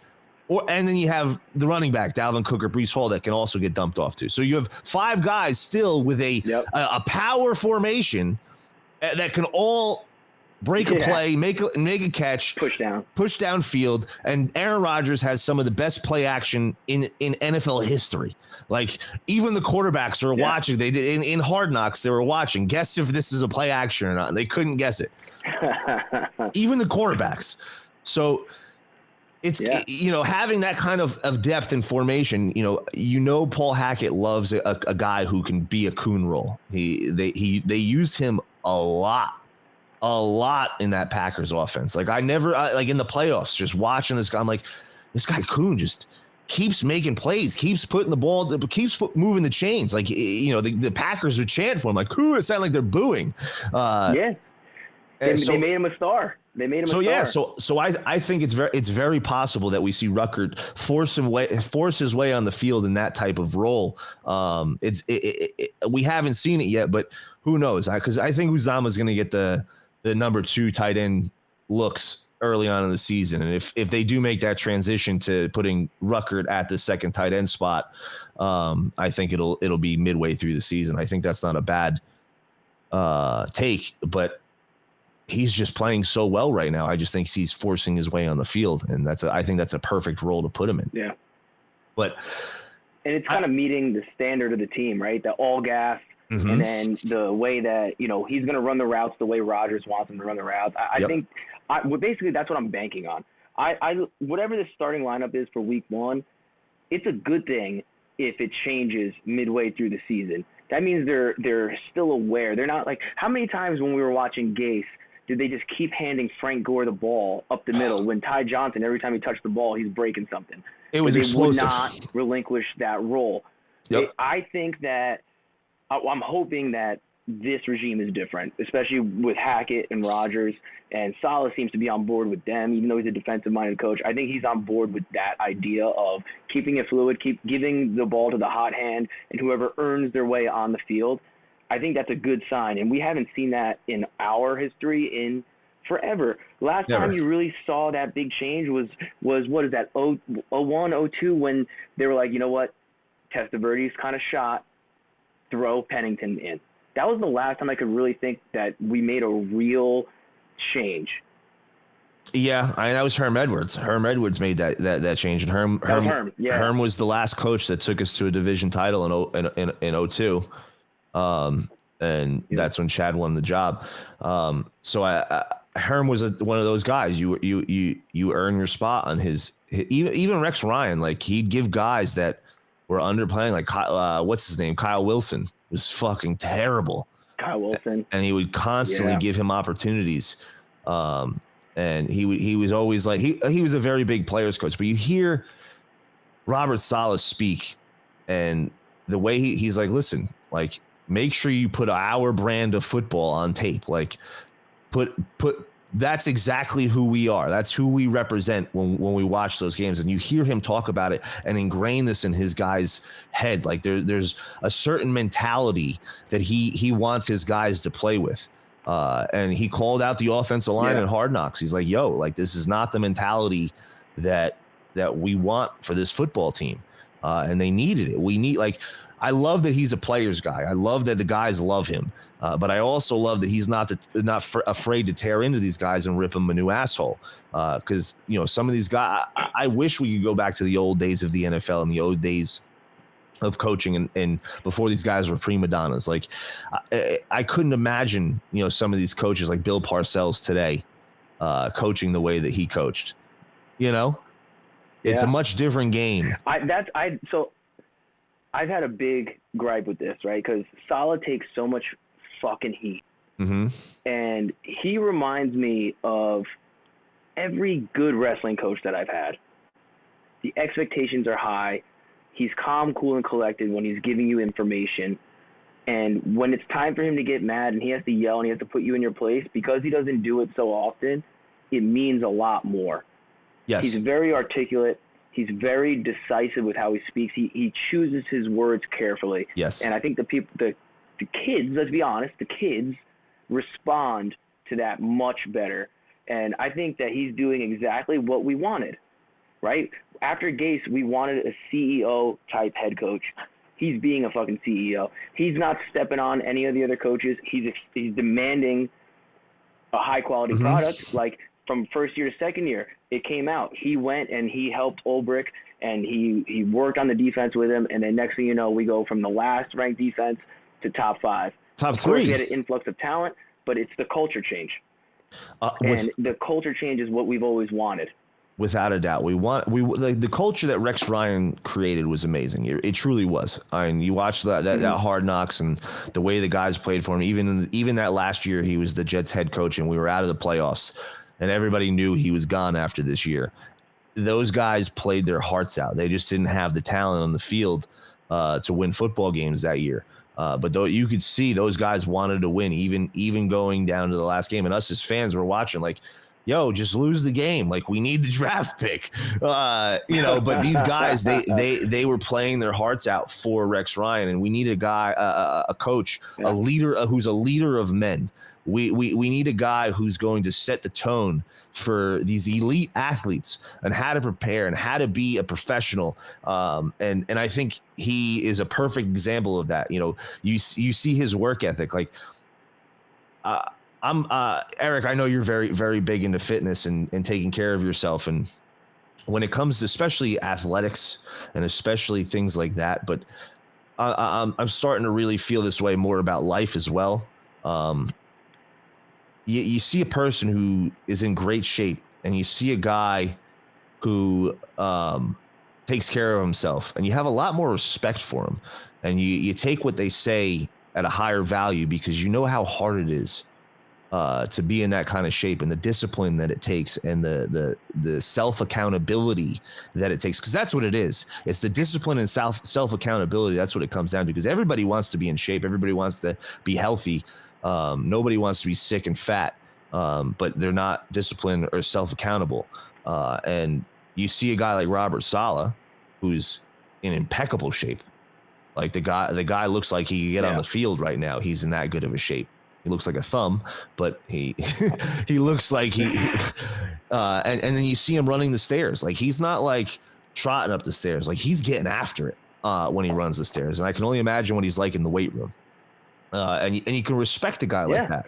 and then you have the running back, Dalvin Cook or Breece Hall, that can also get dumped off to. So you have 5 guys still with a power formation that can all break a play, make a catch, push downfield, and Aaron Rodgers has some of the best play action in NFL history. Like even the quarterbacks are watching. They did in Hard Knocks. They were watching. Guess if this is a play action or not. They couldn't guess it. Even the quarterbacks. So it's having that kind of depth and formation. Paul Hackett loves a guy who can be a Kuhn role. They used him a lot in that Packers offense. Like like in the playoffs, just watching this guy, I'm like, this guy Kuhn keeps making plays, keeps putting the ball, moving the chains. Like, the Packers are chanting for him, like, "Ooh," it sounded like they're booing. They made him a star. They made him a star. Yeah, so I think it's very possible that we see Ruckert force his way on the field in that type of role. We haven't seen it yet, but who knows? Because I think Uzama's going to get the number 2 tight end looks early on in the season, and if they do make that transition to putting Ruckert at the second tight end spot, I think it'll be midway through the season. I think that's not a bad take, but he's just playing so well right now. I just think he's forcing his way on the field, and I think that's a perfect role to put him in. Yeah, and it's kind of meeting the standard of the team, right? The all gas. Mm-hmm. And then the way that, he's going to run the routes the way Rodgers wants him to run the routes. I think basically that's what I'm banking on. Whatever the starting lineup is for week 1, it's a good thing if it changes midway through the season. That means they're still aware. They're not like, how many times when we were watching Gase did they just keep handing Frank Gore the ball up the middle when Ty Johnson, every time he touched the ball, he's breaking something? It was explosive. They would not relinquish that role. Yep. I think that I'm hoping that this regime is different, especially with Hackett and Rodgers, and Saleh seems to be on board with them, even though he's a defensive-minded coach. I think he's on board with that idea of keeping it fluid, keep giving the ball to the hot hand, and whoever earns their way on the field. I think that's a good sign, and we haven't seen that in our history in forever. Last time you really saw that big change was what is that, 01, 02, when they were like, you know what, Testaverde's kind of shot, throw Pennington in. That was the last time I could really think that we made a real change. Yeah, that was Herm Edwards. Herm Edwards made that change, and Herm was the last coach that took us to a division title in 02. That's when Chad won the job. So Herm was one of those guys. You earn your spot on his. Even Rex Ryan, like, he'd give guys that were underplaying, like what's his name, Kyle Wilson, was fucking terrible. Kyle Wilson, and he would constantly give him opportunities. And he was always like, he was a very big players coach. But you hear Robert Saleh speak, and the way he's like, listen, like, make sure you put our brand of football on tape. Like, put that's exactly who we are. That's who we represent when we watch those games. And you hear him talk about it and ingrain this in his guys' head. Like, there's a certain mentality that he wants his guys to play with. And he called out the offensive line in Hard Knocks. He's like, yo, like, this is not the mentality that we want for this football team. And they needed it. We need, like, I love that he's a player's guy. I love that the guys love him. But I also love that he's not afraid to tear into these guys and rip them a new asshole. Because, some of these guys, I wish we could go back to the old days of the NFL and the old days of coaching and before these guys were prima donnas. Like, I couldn't imagine, some of these coaches like Bill Parcells today coaching the way that he coached. It's a much different game. So I've had a big gripe with this, right? Because Saleh takes so much fucking heat. Mm-hmm. And he reminds me of every good wrestling coach that I've had. The expectations are high. He's calm, cool, and collected when he's giving you information. And when it's time for him to get mad and he has to yell and he has to put you in your place, because he doesn't do it so often, it means a lot more. Yes. He's very articulate. He's very decisive with how he speaks. He chooses his words carefully. Yes. And I think the kids, let's be honest, the kids respond to that much better. And I think that he's doing exactly what we wanted, right? After Gase, we wanted a CEO-type head coach. He's being a fucking CEO. He's not stepping on any of the other coaches. He's demanding a high-quality product. Like, from first year to second year, it came out. He went and he helped Ulbrich, and he worked on the defense with him. And then next thing you know, we go from the last ranked defense to top 5. Top 3. Of course, we had an influx of talent, but it's the culture change. And the culture change is what we've always wanted. Without a doubt, the culture that Rex Ryan created was amazing. It truly was. I mean, you watch that Hard Knocks and the way the guys played for him. Even that last year, he was the Jets head coach, and we were out of the playoffs, and everybody knew he was gone after this year. those guys played their hearts out. They just didn't have the talent on the field to win football games that year. But though you could see those guys wanted to win, even going down to the last game. And us as fans were watching like, yo, just lose the game. Like, we need the draft pick, but these guys, they were playing their hearts out for Rex Ryan. And we need a guy, a coach, a leader who's a leader of men. We need a guy who's going to set the tone for these elite athletes and how to prepare and how to be a professional. And I think he is a perfect example of that. You see his work ethic. Like, Eric, I know you're very, very big into fitness and taking care of yourself. And when it comes to especially athletics and especially things like that, but I'm starting to really feel this way more about life as well. You see a person who is in great shape, and you see a guy who takes care of himself, and you have a lot more respect for him, and you take what they say at a higher value because you know how hard it is to be in that kind of shape, and the discipline that it takes, and the self accountability that it takes, because that's what it is. It's the discipline and self accountability. That's what it comes down to, because everybody wants to be in shape. Everybody wants to be healthy. Nobody wants to be sick and fat, but they're not disciplined or self accountable. And you see a guy like Robert Saleh, who's in impeccable shape. Like the guy looks like he could get on the field right now. He's in that good of a shape. He looks like a thumb, but he looks like and then you see him running the stairs. Like, he's not like trotting up the stairs. Like, he's getting after it when he runs the stairs. And I can only imagine what he's like in the weight room. And you can respect a guy like that.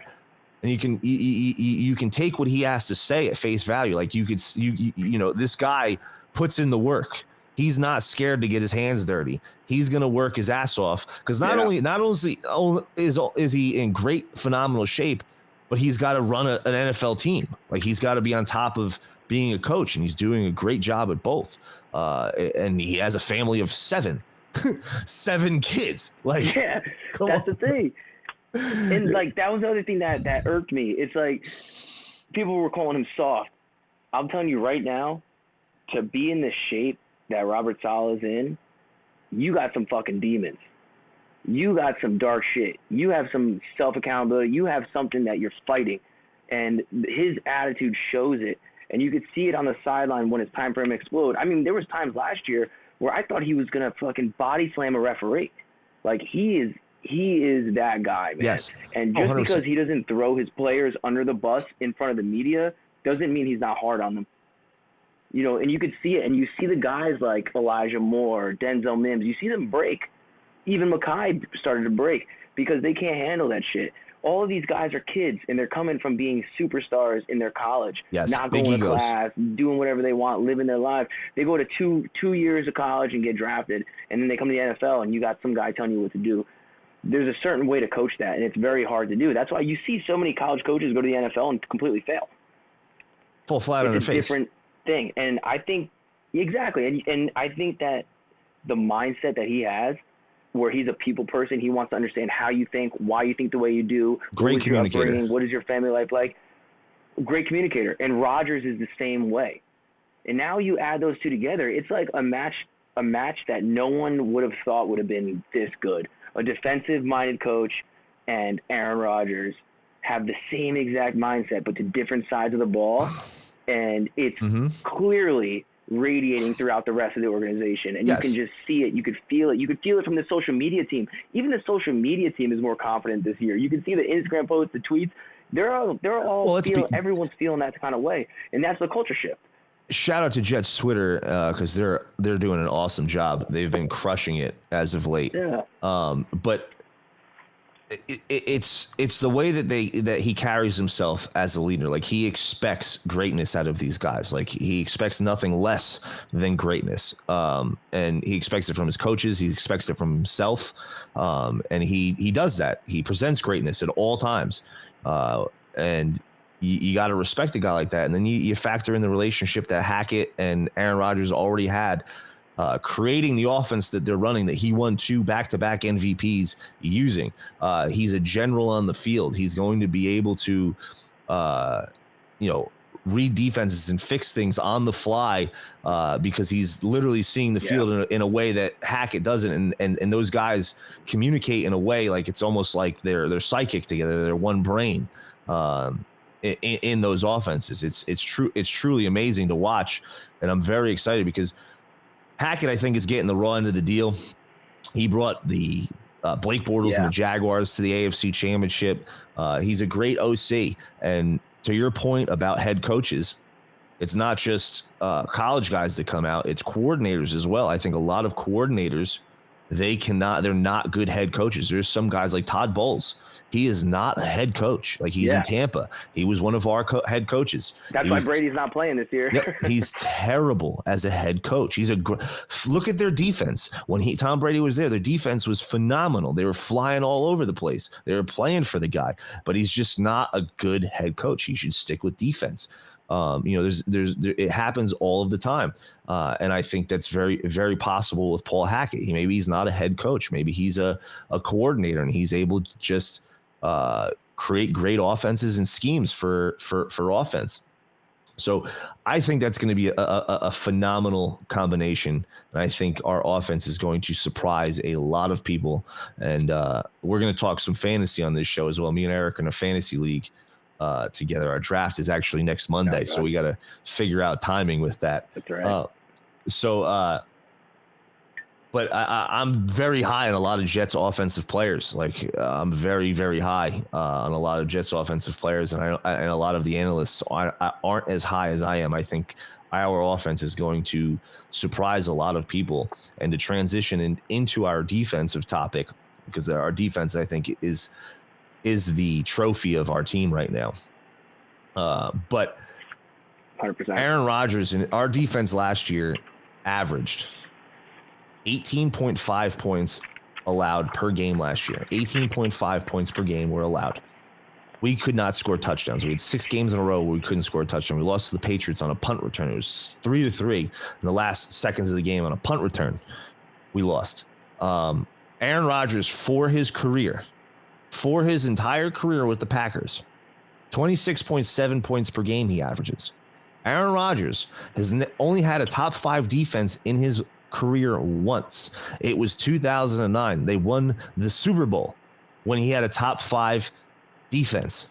And you can take what he has to say at face value. Like, this guy puts in the work. He's not scared to get his hands dirty. He's going to work his ass off, because not only is he in great, phenomenal shape, but he's got to run an NFL team. Like, he's got to be on top of being a coach, and he's doing a great job at both. And he has a family of 7 kids. Like, that's the thing. And like, that was the other thing that irked me. It's like, people were calling him soft. I'm telling you right now, to be in the shape that Robert Saleh is in, you got some fucking demons. You got some dark shit. You have some self-accountability. You have something that you're fighting. And his attitude shows it. And you could see it on the sideline when it's time for him to explode. I mean, there was times last year where I thought he was going to fucking body slam a referee. Like, he is that guy, man. Yes. And just 100%. Because he doesn't throw his players under the bus in front of the media doesn't mean he's not hard on them. And you could see it, and you see the guys like Elijah Moore, Denzel Mims, you see them break. Even Makai started to break because they can't handle that shit. All of these guys are kids, and they're coming from being superstars in their college, not going to class, doing whatever they want, living their life. They go to two years of college and get drafted, and then they come to the NFL, and you got some guy telling you what to do. There's a certain way to coach that, and it's very hard to do. That's why you see so many college coaches go to the NFL and completely fail. Fall flat on their face. Different thing. And I think exactly. And I think that the mindset that he has, where he's a people person, he wants to understand how you think, why you think the way you do. Great communicator. What is your family life like? Great communicator. And Rodgers is the same way. And now you add those two together, it's like a match that no one would have thought would have been this good. A defensive-minded coach and Aaron Rodgers have the same exact mindset, but to different sides of the ball. And it's clearly radiating throughout the rest of the organization. And you can just see it. You could feel it. You could feel it from the social media team. Even the social media team is more confident this year. You can see the Instagram posts, the tweets. Everyone's feeling that kind of way. And that's the culture shift. Shout out to Jets Twitter, because they're doing an awesome job. They've been crushing it as of late. Yeah. But it's the way that he carries himself as a leader. Like, he expects greatness out of these guys. Like, he expects nothing less than greatness. And he expects it from his coaches. He expects it from himself. And he does that. He presents greatness at all times. And you got to respect a guy like that. And then you factor in the relationship that Hackett and Aaron Rodgers already had, creating the offense that they're running, that he won 2 back-to-back MVPs using. He's a general on the field. He's going to be able to, read defenses and fix things on the fly because he's literally seeing the field in a way that Hackett doesn't. And those guys communicate in a way like it's almost like they're psychic together. They're one brain in those offenses. It's truly amazing to watch. And I'm very excited because Hackett, I think, is getting the raw end of the deal. He brought the Blake Bortles and the Jaguars to the AFC Championship. He's a great OC. And to your point about head coaches, it's not just college guys that come out. It's coordinators as well. I think a lot of coordinators, they're not good head coaches. There's some guys like Todd Bowles. He is not a head coach. Like he's in Tampa. He was one of our head coaches. That's why Brady's not playing this year. He's terrible as a head coach. Look at their defense. When Tom Brady was there, their defense was phenomenal. They were flying all over the place. They were playing for the guy, but he's just not a good head coach. He should stick with defense. It happens all of the time. And I think that's very, very possible with Paul Hackett. Maybe he's not a head coach. Maybe he's a coordinator and he's able to just create great offenses and schemes for offense. So I think that's going to be a phenomenal combination. And I think our offense is going to surprise a lot of people. And we're going to talk some fantasy on this show as well. Me and Eric are in a fantasy league together. Our draft is actually next Monday. So we got to figure out timing with that. That's right. But I'm very high on a lot of Jets offensive players. Like I'm very, very high on a lot of Jets offensive players, and a lot of the analysts aren't as high as I am. I think our offense is going to surprise a lot of people, and to transition into our defensive topic, because our defense, I think, is the trophy of our team right now. But 100%. Aaron Rodgers and our defense last year averaged 18.5 points allowed per game last year. 18.5 points per game were allowed. We could not score touchdowns. We had 6 games in a row where we couldn't score a touchdown. We lost to the Patriots on a punt return. It was 3-3 in the last seconds of the game on a punt return. We lost. Aaron Rodgers, for his entire career with the Packers, 26.7 points per game he averages. Aaron Rodgers has only had a top 5 defense in his career once. It was 2009. They won the Super Bowl when he had a top 5 defense.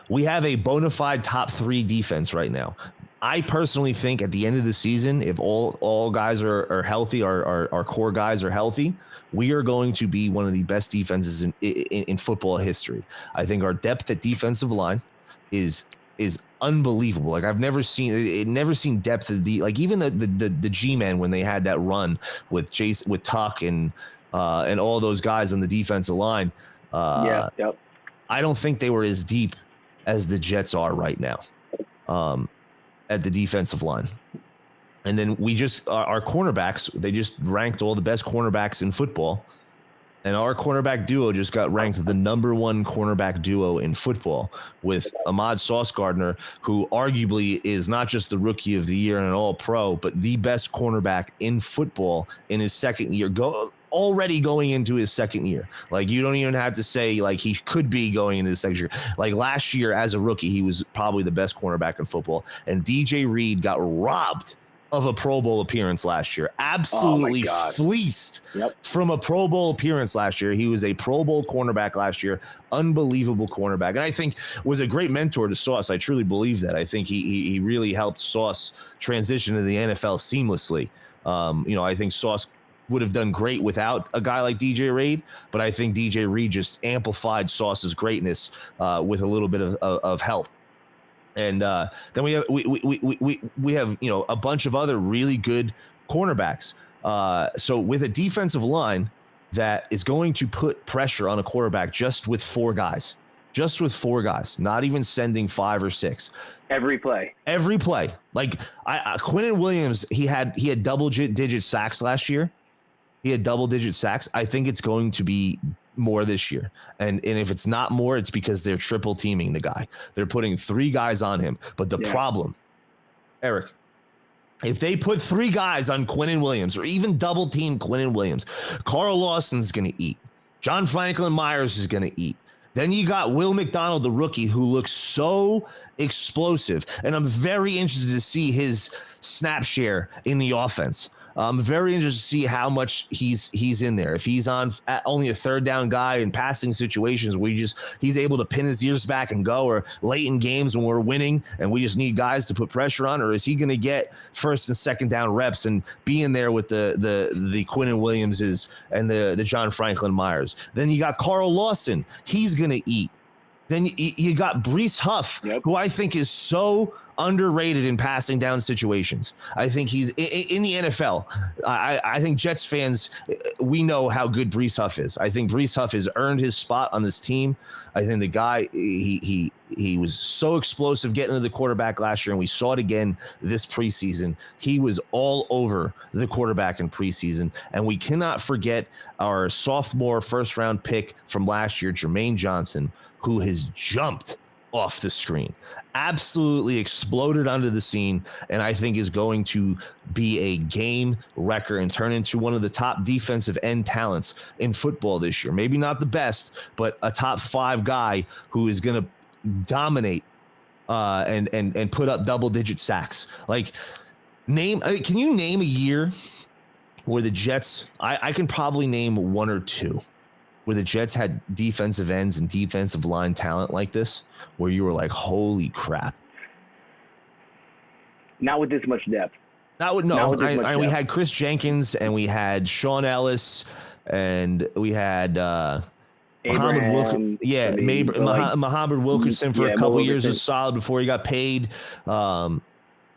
We have a bona fide top 3 defense right now. I personally think at the end of the season, if all guys are healthy, our core guys are healthy, we are going to be one of the best defenses in football history. I think our depth at defensive line is unbelievable. Like I've never seen depth of like even the G-men when they had that run with Tuck and all those guys on the defensive line. I don't think they were as deep as the Jets are right now at the defensive line. And then our cornerbacks, they just ranked all the best cornerbacks in football. And our cornerback duo just got ranked the #1 cornerback duo in football with Ahmad Sauce Gardner, who arguably is not just the rookie of the year and an all-pro, but the best cornerback in football in his second year, already going into his second year. Like you don't even have to say like he could be going into his second year. Like last year as a rookie, he was probably the best cornerback in football. And DJ Reed got robbed of a Pro Bowl appearance last year. Absolutely fleeced from a Pro Bowl appearance last year. He was a Pro Bowl cornerback last year. Unbelievable cornerback. And I think was a great mentor to Sauce. I truly believe that. I think he really helped Sauce transition to the NFL seamlessly. I think Sauce would have done great without a guy like DJ Reed, but I think DJ Reed just amplified Sauce's greatness with a little bit of help. And then we have a bunch of other really good cornerbacks. So with a defensive line that is going to put pressure on a quarterback just with 4 guys, not even sending 5 or 6. Every play. Like Quinnen Williams, he had double-digit sacks last year. He had double-digit sacks. I think it's going to be more this year. And if it's not more, it's because they're triple teaming the guy. They're putting 3 guys on him. But the problem, Eric, if they put 3 guys on Quinnen Williams or even double team Quinnen Williams, Carl Lawson's going to eat. John Franklin Myers is going to eat. Then you got Will McDonald, the rookie, who looks so explosive. And I'm very interested to see his snap share in the offense. I'm very interested to see how much he's in there. If he's on only a third down guy in passing situations where he's able to pin his ears back and go, or late in games when we're winning and we just need guys to put pressure on, or is he going to get first and second down reps and be in there with the Quinnen Williamses and the John Franklin Myers? Then you got Carl Lawson. He's going to eat. Then you got Breece Huff, who I think is so underrated in passing down situations. I think he's in the NFL. I think Jets fans, we know how good Breece Huff is. I think Breece Huff has earned his spot on this team. I think the guy, he was so explosive getting to the quarterback last year, and we saw it again this preseason. He was all over the quarterback in preseason, and we cannot forget our sophomore first-round pick from last year, Jermaine Johnson, who has jumped off the screen, absolutely exploded onto the scene, and I think is going to be a game wrecker and turn into one of the top defensive end talents in football this year. Maybe not the best, but a top 5 guy who is going to dominate and put up double-digit sacks. Like, can you name a year where the Jets? I can probably name 1 or 2. Where the Jets had defensive ends and defensive line talent like this, where you were like, holy crap. Not with this much depth. We had Chris Jenkins, and we had Sean Ellis, and we had Muhammad Wilkerson for a couple years was solid before he got paid. John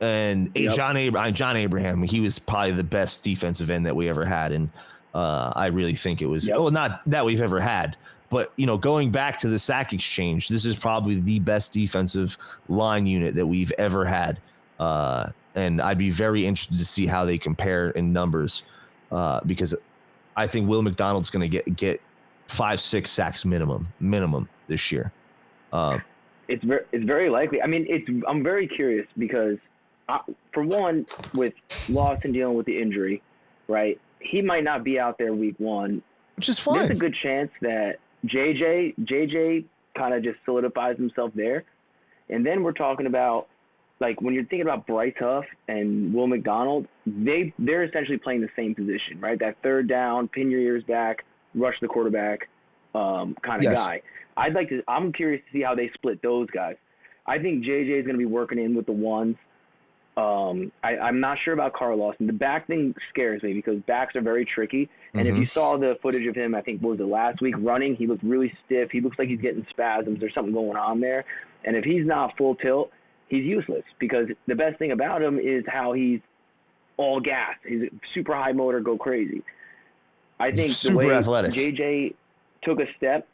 Abraham, he was probably the best defensive end that we ever had. And I really think it was, not that we've ever had, but, going back to the sack exchange, this is probably the best defensive line unit that we've ever had. And I'd be very interested to see how they compare in numbers, because I think Will McDonald's going to get 5-6 sacks minimum this year. It's very likely. I mean, I'm very curious because, for one, with Lawson dealing with the injury, right? He might not be out there week 1, which is fine. There's a good chance that JJ kind of just solidifies himself there. And then we're talking about, like, when you're thinking about Bryce Huff and Will McDonald, they're essentially playing the same position, right? That third down, pin your ears back, rush the quarterback kind of guy. I'm curious to see how they split those guys. I think JJ is going to be working in with the ones. I'm not sure about Carl Lawson. The back thing scares me because backs are very tricky. And if you saw the footage of him, I think, what was it, last week running, he looked really stiff. He looks like he's getting spasms. There's something going on there. And if he's not full tilt, he's useless, because the best thing about him is how he's all gas. He's super high motor, go crazy. I think super the way athletic. JJ took a step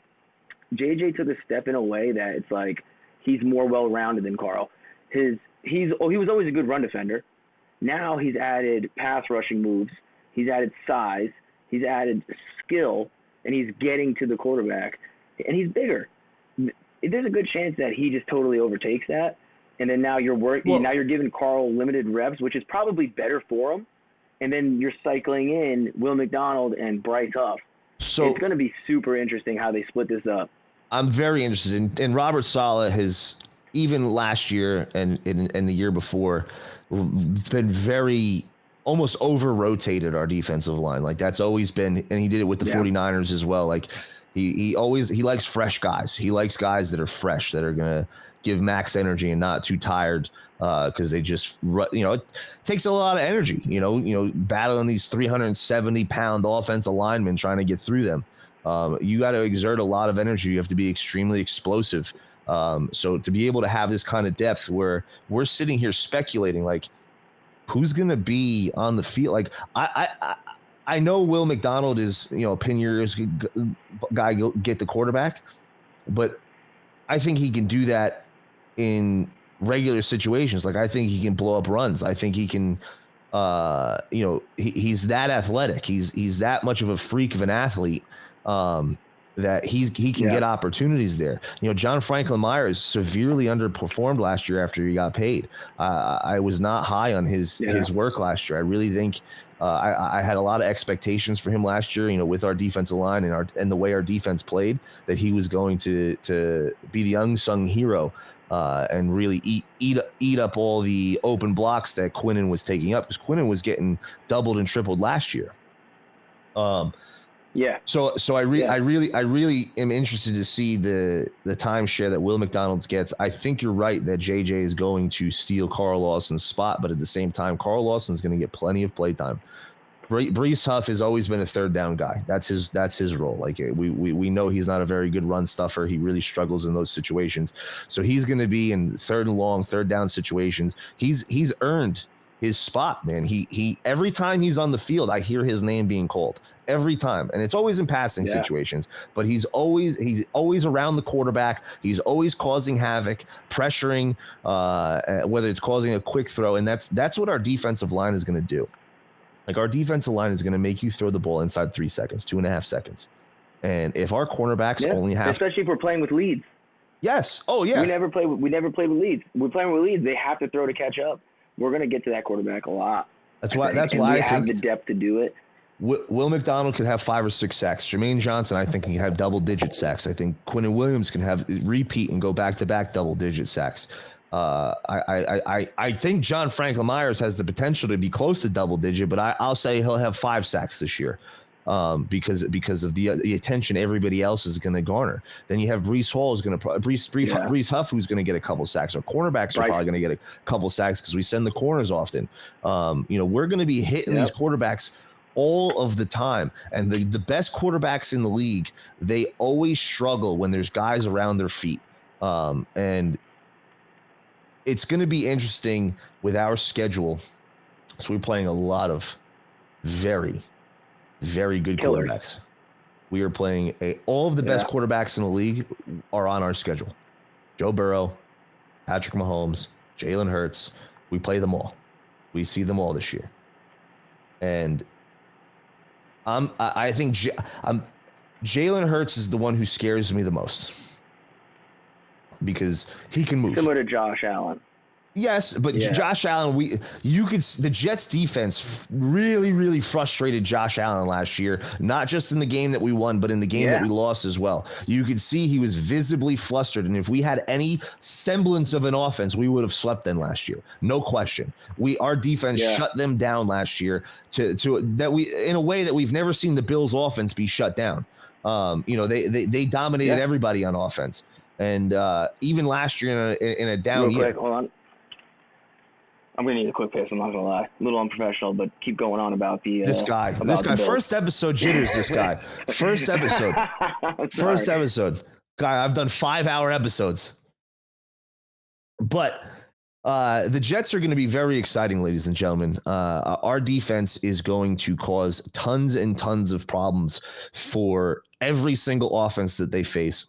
in a way that it's like he's more well-rounded than Carl. He was always a good run defender. Now he's added pass rushing moves. He's added size. He's added skill, and he's getting to the quarterback. And he's bigger. There's a good chance that he just totally overtakes that. And then now now you're giving Carl limited reps, which is probably better for him. And then you're cycling in Will McDonald and Bryce Huff. So it's going to be super interesting how they split this up. I'm very interested in Robert Saleh has, even last year and the year before, been very almost over-rotated our defensive line. Like, that's always been, and he did it with the 49ers as well. Like, he likes fresh guys. He likes guys that are fresh, that are going to give max energy and not too tired, because they just, it takes a lot of energy, battling these 370-pound offensive linemen trying to get through them. You got to exert a lot of energy. You have to be extremely explosive. So to be able to have this kind of depth where we're sitting here speculating, like, who's going to be on the field? Like, I know Will McDonald is, pin your ears guy, get the quarterback, but I think he can do that in regular situations. Like, I think he can blow up runs. I think he can, he's that athletic. He's that much of a freak of an athlete. that he can get opportunities there. John Franklin Myers severely underperformed last year after he got paid. I was not high on his work last year. I really think I had a lot of expectations for him last year, with our defensive line and the way our defense played, that he was going to be the unsung hero and really eat up all the open blocks that Quinnen was taking up, because Quinnen was getting doubled and tripled last year. So I really am interested to see the timeshare that Will McDonald's gets. I think you're right that JJ is going to steal Carl Lawson's spot, but at the same time, Carl Lawson's going to get plenty of playtime. Brees Huff has always been a third down guy. That's his role. Like we know he's not a very good run stuffer. He really struggles in those situations. So he's going to be in third and long, third down situations. He's earned his spot, man. He every time he's on the field, I hear his name being called every time, and it's always in passing situations. But he's always around the quarterback. He's always causing havoc, pressuring, whether it's causing a quick throw, and that's what our defensive line is going to do. Like, our defensive line is going to make you throw the ball inside 3 seconds, 2.5 seconds, and if our cornerbacks only have, especially if we're playing with leads. Yes. Oh yeah. We never play with leads. We're playing with leads. They have to throw to catch up. We're going to get to that quarterback a lot. That's why I think we have the depth to do it. Will McDonald could have 5 or 6 sacks. Jermaine Johnson, I think, can have double-digit sacks. I think Quinnen Williams can have repeat and go back-to-back double-digit sacks. I think John Franklin Myers has the potential to be close to double-digit, but I'll say he'll have 5 sacks this year. Because of the attention everybody else is going to garner. Then you have Breece Hall is going to Breece Huff, who's going to get a couple sacks. Our cornerbacks are probably going to get a couple sacks because we send the corners often. We're going to be hitting these quarterbacks all of the time, and the best quarterbacks in the league, they always struggle when there's guys around their feet. And it's going to be interesting with our schedule. So we're playing a lot of very, very good quarterbacks. We are playing all of the best quarterbacks in the league are on our schedule. Joe Burrow, Patrick Mahomes, Jalen Hurts. We play them all. We see them all this year. And I think Jalen Hurts is the one who scares me the most because he can move. Similar to Josh Allen. Yes, but Josh Allen, the Jets defense really, really frustrated Josh Allen last year, not just in the game that we won, but in the game that we lost as well. You could see he was visibly flustered, and if we had any semblance of an offense, we would have swept them last year. No question. Our defense shut them down last year in a way that we've never seen the Bills offense be shut down. They dominated everybody on offense. And even last year in a down year. Quick, hold on. I'm going to need a quick piss. I'm not going to lie. A little unprofessional, but keep going on about this guy. First episode jitters, this guy. First episode. Guy, I've done 5-hour episodes. But the Jets are going to be very exciting, ladies and gentlemen. Our defense is going to cause tons and tons of problems for every single offense that they face.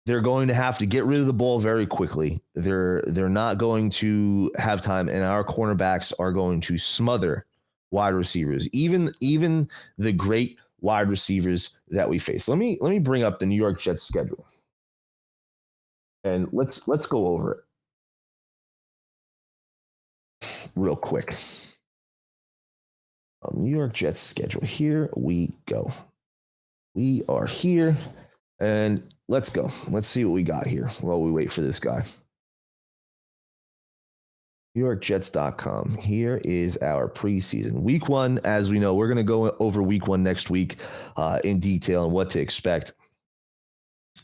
They're going to have to get rid of the ball very quickly. They're not going to have time, and our cornerbacks are going to smother wide receivers, even the great wide receivers that we face. Let me bring up the New York Jets schedule, and let's go over it real quick. New York Jets schedule. Here we go. We are here, and let's go. Let's see what we got here while we wait for this guy. NewYorkJets.com. Here is our preseason. Week 1, as we know, we're going to go over week 1 next week in detail and what to expect.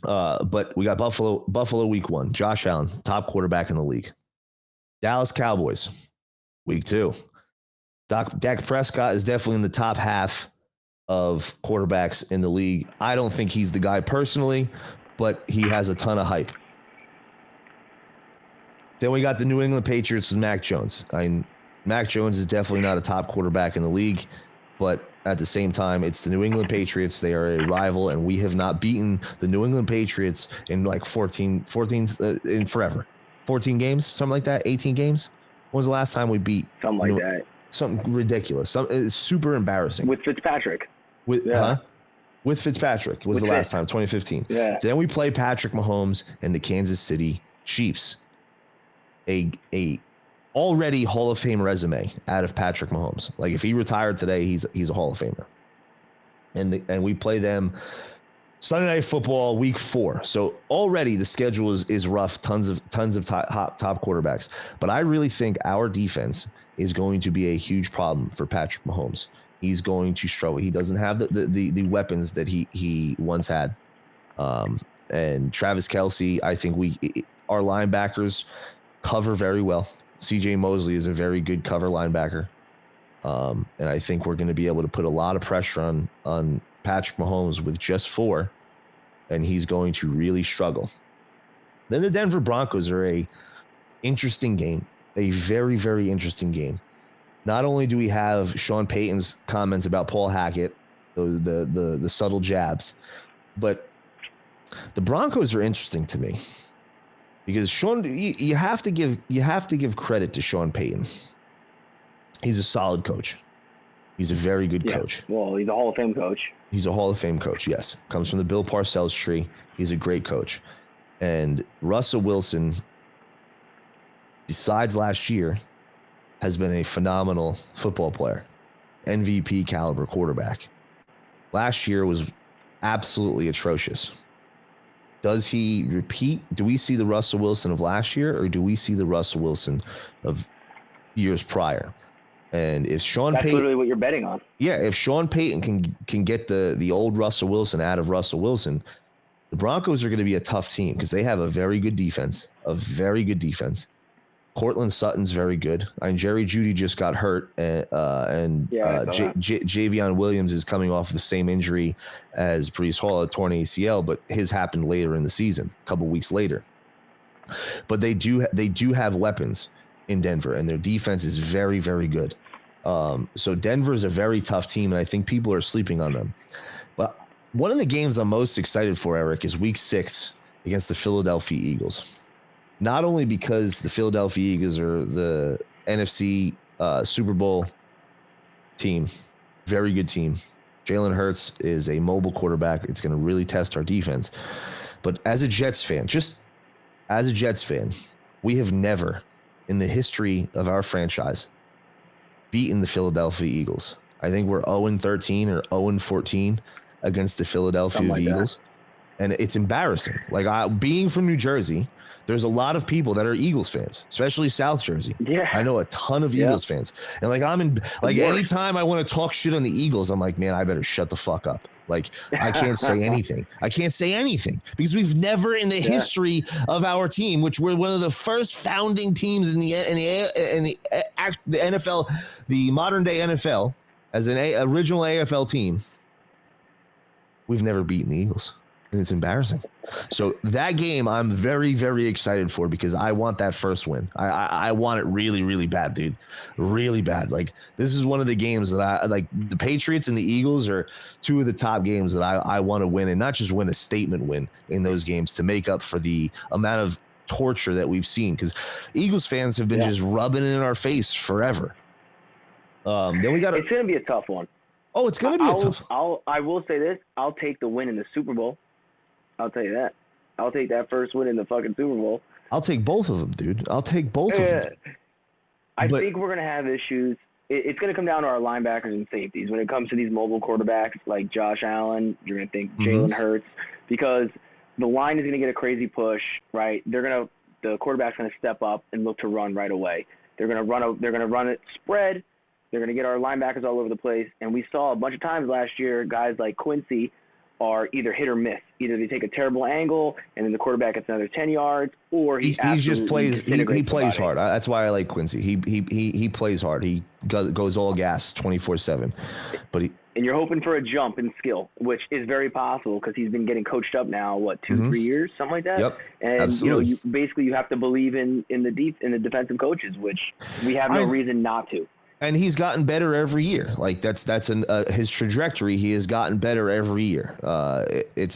But we got Buffalo week 1. Josh Allen, top quarterback in the league. Dallas Cowboys, week 2. Dak Prescott is definitely in the top half of quarterbacks in the league. I don't think he's the guy personally, but he has a ton of hype. Then we got the New England Patriots with Mac Jones. Mac Jones is definitely not a top quarterback in the league, but at the same time, it's the New England Patriots. They are a rival, and we have not beaten the New England Patriots in like 14 in forever. 14 games, something like that, 18 games. When was the last time we beat? Something like that. Something ridiculous. It's super embarrassing. With Fitzpatrick. with Fitzpatrick was the last time, 2015. Yeah. Then we play Patrick Mahomes and the Kansas City Chiefs. A already Hall of Fame resume out of Patrick Mahomes. Like if he retired today, he's a Hall of Famer. And we play them Sunday Night Football week 4. So already the schedule is rough. Tons of top quarterbacks. But I really think our defense is going to be a huge problem for Patrick Mahomes. He's going to struggle. He doesn't have the weapons that he once had. And Travis Kelce, I think our linebackers cover very well. CJ Mosley is a very good cover linebacker. And I think we're going to be able to put a lot of pressure on Patrick Mahomes with just 4, and he's going to really struggle. Then the Denver Broncos are a interesting game, a very, very interesting game. Not only do we have Sean Payton's comments about Paul Hackett, the subtle jabs, but the Broncos are interesting to me because you have to give credit to Sean Payton. He's a solid coach. He's a very good coach. Well, he's a Hall of Fame coach. He's a Hall of Fame coach, yes. Comes from the Bill Parcells tree. He's a great coach. And Russell Wilson, besides last year, has been a phenomenal football player. MVP caliber quarterback. Last year was absolutely atrocious. Does he repeat? Do we see the Russell Wilson of last year, or do we see the Russell Wilson of years prior? And if Sean That's Payton, literally what you're betting on. Yeah, if Sean Payton can get the old Russell Wilson out of Russell Wilson, the Broncos are going to be a tough team because they have a very good defense. Cortland Sutton's very good. And Jerry Jeudy just got hurt, and Javion Williams is coming off the same injury as Breece Hall, a torn ACL, but his happened later in the season, a couple weeks later. But they do have weapons in Denver, and their defense is very, very good. So Denver is a very tough team, and I think people are sleeping on them. But one of the games I'm most excited for, Eric, is Week 6 against the Philadelphia Eagles. Not only because the Philadelphia Eagles are the NFC Super Bowl team, very good team. Jalen Hurts is a mobile quarterback. It's going to really test our defense. But as a Jets fan, we have never in the history of our franchise beaten the Philadelphia Eagles. I think we're 0-13 or 0-14 against the Philadelphia Eagles. And it's embarrassing. Like being from New Jersey, there's a lot of people that are Eagles fans, especially South Jersey. Yeah. I know a ton of Eagles fans. And anytime I want to talk shit on the Eagles, I'm like, man, I better shut the fuck up. Like I can't say anything. Because we've never in the history of our team, which we're one of the first founding teams in the NFL, the modern day NFL, as an original AFL team, we've never beaten the Eagles. And it's embarrassing. So that game I'm very, very excited for because I want that first win. I want it really, really bad, dude. Really bad. Like this is one of the games that I like. The Patriots and the Eagles are two of the top games that I want to win, and not just win, a statement win in those games to make up for the amount of torture that we've seen, because Eagles fans have been just rubbing it in our face forever. Then we got it's going to be a tough one. Oh, it's going to be a tough. I will say this. I'll take the win in the Super Bowl. I'll tell you that. I'll take that first win in the fucking Super Bowl. I'll take both of them, dude. I'll take both of them. I think we're going to have issues. It's going to come down to our linebackers and safeties. When it comes to these mobile quarterbacks like Josh Allen, you're going to think Jalen Hurts, because the line is going to get a crazy push, right? The quarterback's going to step up and look to run right away. They're going to run it spread. They're going to get our linebackers all over the place. And we saw a bunch of times last year, guys like Quincy are either hit or miss. Either they take a terrible angle and then the quarterback gets another 10 yards, or he just plays. He plays hard. That's why I like Quincy. He plays hard. He goes all gas 24/7. But and you're hoping for a jump in skill, which is very possible because he's been getting coached up now. 2-3 years, something like that. Yep. And absolutely. You have to believe in the defensive coaches, which we have no reason not to. And he's gotten better every year. Like that's his trajectory. He has gotten better every year.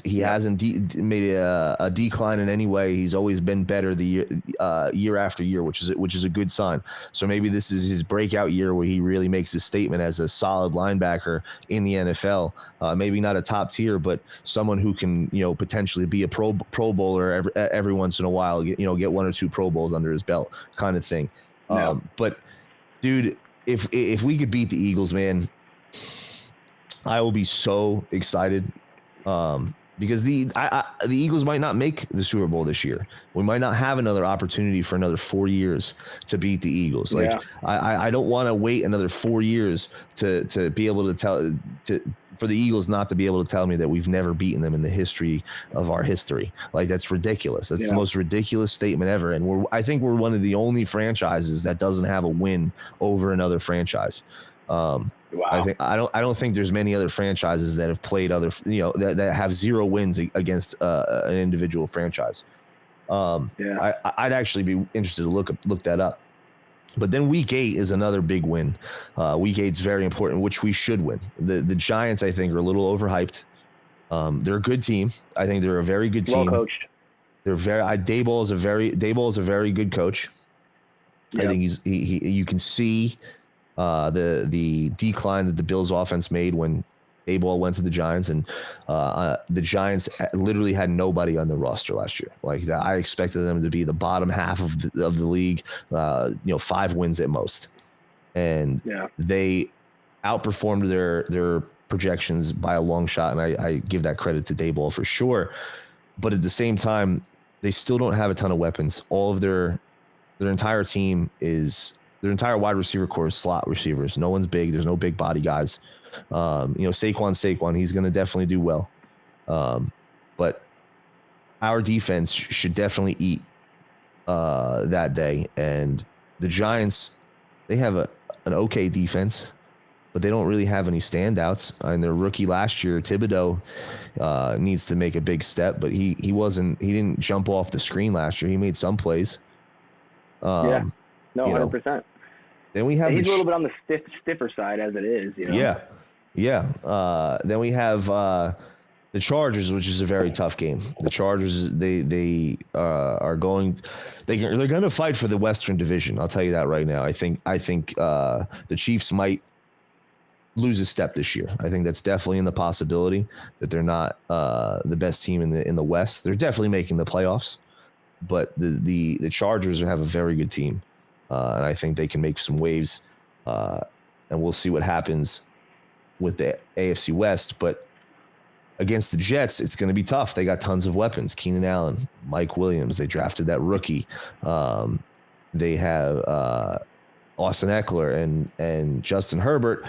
He hasn't made a decline in any way. He's always been better year after year, which is a good sign. So maybe this is his breakout year where he really makes a statement as a solid linebacker in the NFL. Maybe not a top tier, but someone who can potentially be a Pro Bowler every once in a while. Get 1 or 2 Pro Bowls under his belt, kind of thing. No. But dude. If we could beat the Eagles, man, I will be so excited. Because the Eagles might not make the Super Bowl this year. We might not have another opportunity for another 4 years to beat the Eagles. Like I don't want to wait another 4 years to be able to for the Eagles not to be able to tell me that we've never beaten them in the history of our history. Like that's ridiculous. That's the most ridiculous statement ever. And I think we're one of the only franchises that doesn't have a win over another franchise. Wow. I don't think there's many other franchises that have played that have 0 wins against an individual franchise. I'd actually be interested to look that up. But then week 8 is another big win. Week 8 is very important, which we should win. The Giants, I think, are a little overhyped. They're a good team. I think they're a very good team. Well coached. They're Daboll is a very good coach. Yep. I think you can see the decline that the Bills offense made when Daboll went to the Giants, and the Giants literally had nobody on the roster last year. Like that, I expected them to be the bottom half of the league, 5 wins at most, and they outperformed their projections by a long shot, and I give that credit to Daboll for sure. But at the same time, they still don't have a ton of weapons. All of their entire team their entire wide receiver core is slot receivers. No one's big. There's no big body guys. Saquon, he's going to definitely do well. But our defense should definitely eat that day. And the Giants, they have an okay defense, but they don't really have any standouts. I mean, their rookie last year, Thibodeau, needs to make a big step, but he didn't jump off the screen last year. He made some plays. 100%. Then we have he's a little bit on the stiffer side as it is. Then we have the Chargers, which is a very tough game. The Chargers, they're going to fight for the Western Division. I'll tell you that right now. I think the Chiefs might lose a step this year. I think that's definitely in the possibility that they're not the best team in the West. They're definitely making the playoffs, but the Chargers have a very good team. And I think they can make some waves, and we'll see what happens with the AFC West. But against the Jets, it's going to be tough. They got tons of weapons. Keenan Allen, Mike Williams. They drafted that rookie. They have Austin Eckler and Justin Herbert.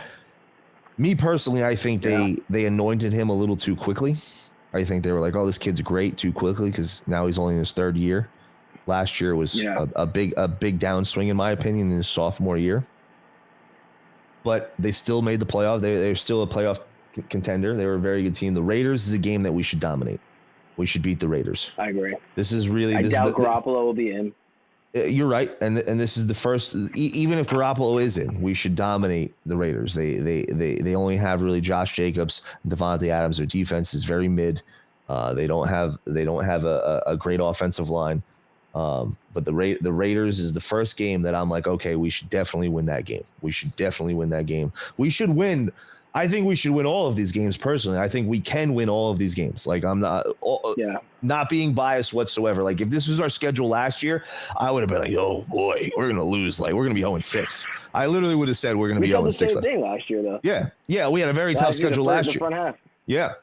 Me personally, I think they anointed him a little too quickly. I think they were like, "Oh, this kid's great," too quickly because now he's only in his 3rd year. Last year was a big downswing, in my opinion, in his sophomore year. But they still made the playoff. They're still a playoff contender. They were a very good team. The Raiders is a game that we should dominate. We should beat the Raiders. I agree. This is really. I doubt Garoppolo will be in. You're right, and this is the first. Even if Garoppolo is in, we should dominate the Raiders. They only have really Josh Jacobs, Devontae Adams. Their defense is very mid. They don't have a great offensive line. But the Raiders is the first game that I'm like, okay, we should definitely win that game. We should win. I think we should win all of these games personally. I think we can win all of these games. Like I'm not being biased whatsoever. Like if this was our schedule last year, I would have been like, oh boy, we're going to lose. Like we're going to be 0-6. I literally would have said we're going to be 0-6. We did the same thing last year though. Yeah. We had a very tough schedule last year. Front half. Yeah.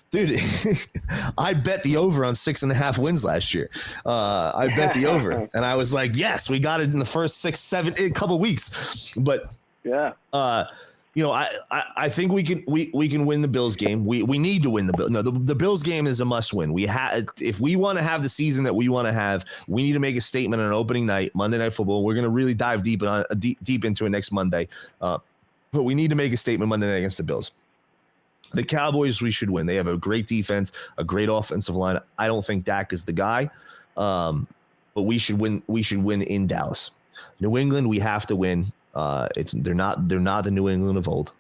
Dude, I bet the over on 6.5 wins last year. I bet the over, and I was like, yes, we got it in the first 6, 7, a couple weeks. But I think we can win the Bills game. We need to win the Bills. No, the Bills game is a must win. If we want to have the season that we want to have, we need to make a statement on opening night, Monday Night Football. We're going to really dive deep into it next Monday, but we need to make a statement Monday night against the Bills. The Cowboys, we should win. They have a great defense, a great offensive line. I don't think Dak is the guy, but we should win. We should win in Dallas. New England, we have to win. They're not the New England of old.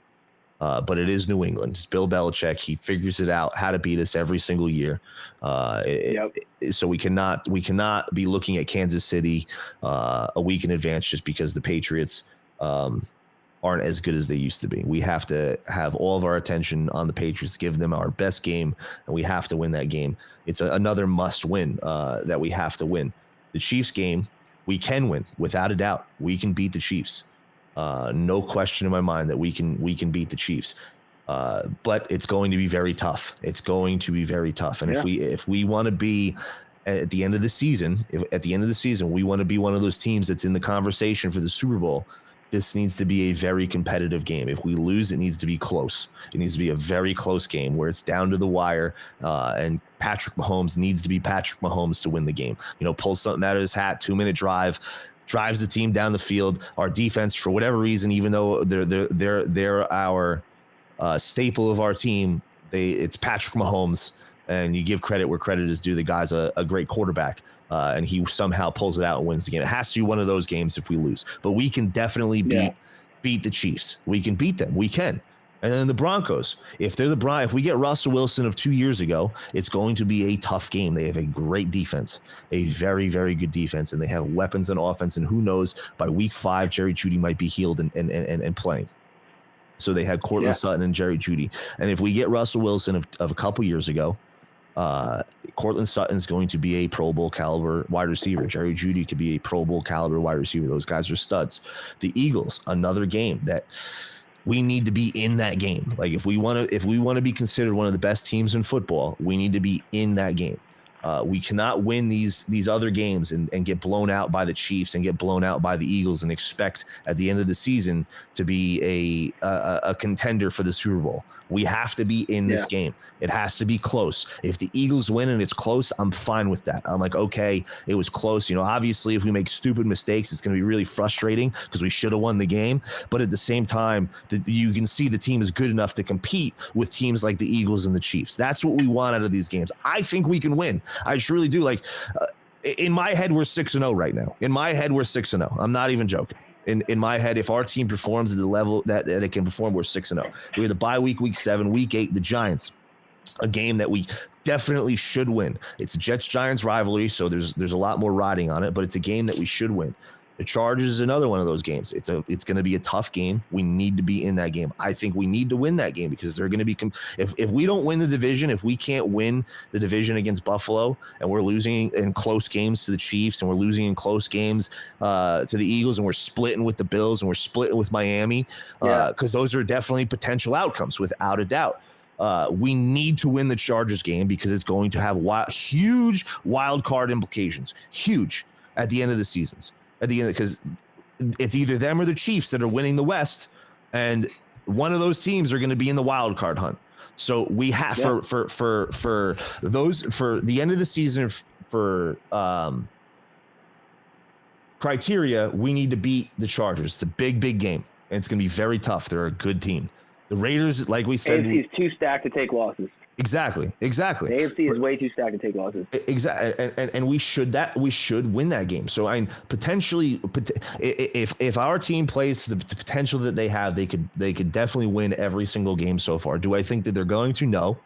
But it is New England. It's Bill Belichick. He figures it out how to beat us every single year. So we cannot be looking at Kansas City a week in advance just because the Patriots aren't as good as they used to be. We have to have all of our attention on the Patriots, give them our best game, and we have to win that game. It's another must win that we have to win. The Chiefs game, we can win without a doubt. We can beat the Chiefs. No question in my mind that we can beat the Chiefs. But it's going to be very tough. It's going to be very tough. And if we want to be at the end of the season, we want to be one of those teams that's in the conversation for the Super Bowl, this needs to be a very competitive game. If we lose, it needs to be close. It needs to be a very close game where it's down to the wire. And Patrick Mahomes needs to be Patrick Mahomes to win the game. Pull something out of his hat, 2-minute drive, drives the team down the field. Our defense, for whatever reason, even though they're our staple of our team, it's Patrick Mahomes, and you give credit where credit is due. The guy's a great quarterback, and he somehow pulls it out and wins the game. It has to be one of those games if we lose, but we can definitely beat the Chiefs. We can beat them. We can. And then the Broncos, if we get Russell Wilson of 2 years ago, it's going to be a tough game. They have a great defense, a very, very good defense, and they have weapons on offense. And who knows, by week 5, Jerry Jeudy might be healed and playing. So they had Cortland Sutton and Jerry Jeudy. And if we get Russell Wilson of a couple years ago, Cortland Sutton's going to be a Pro Bowl caliber wide receiver. Jerry Jeudy could be a Pro Bowl caliber wide receiver. Those guys are studs. The Eagles, another game that we need to be in that game. Like if we want to be considered one of the best teams in football, we need to be in that game. We cannot win these other games and get blown out by the Chiefs and get blown out by the Eagles and expect at the end of the season to be a contender for the Super Bowl. We have to be in this game. It has to be close. If the Eagles win and it's close, I'm fine with that. I'm like, okay, it was close. Obviously, if we make stupid mistakes, it's going to be really frustrating because we should have won the game. But at the same time, you can see the team is good enough to compete with teams like the Eagles and the Chiefs. That's what we want out of these games. I think we can win. I truly do. In my head, we're 6-0 right now. In my head, we're 6-0. I'm not even joking. In my head, if our team performs at the level that it can perform, we're 6-0. We have the bye week 7, week 8, the Giants, a game that we definitely should win. It's a Jets-Giants rivalry, so there's a lot more riding on it, but it's a game that we should win. The Chargers is another one of those games. It's going to be a tough game. We need to be in that game. I think we need to win that game because they're going to be if we don't win the division, if we can't win the division against Buffalo and we're losing in close games to the Chiefs and we're losing in close games to the Eagles and we're splitting with the Bills and we're splitting with Miami because those are definitely potential outcomes without a doubt. We need to win the Chargers game because it's going to have huge wild card implications, huge at the end of the seasons. At the end, because it's either them or the Chiefs that are winning the West, and one of those teams are going to be in the wild card hunt. So we have for the end of the season for criteria, we need to beat the Chargers. It's a big game, and it's going to be very tough. They're a good team. The Raiders, like we said, AFC is too stacked to take losses. Exactly. The AFC is way too stacked to take losses. Exactly, and we should win that game. So potentially, if our team plays to the potential that they have, they could definitely win every single game so far. Do I think that they're going to? No,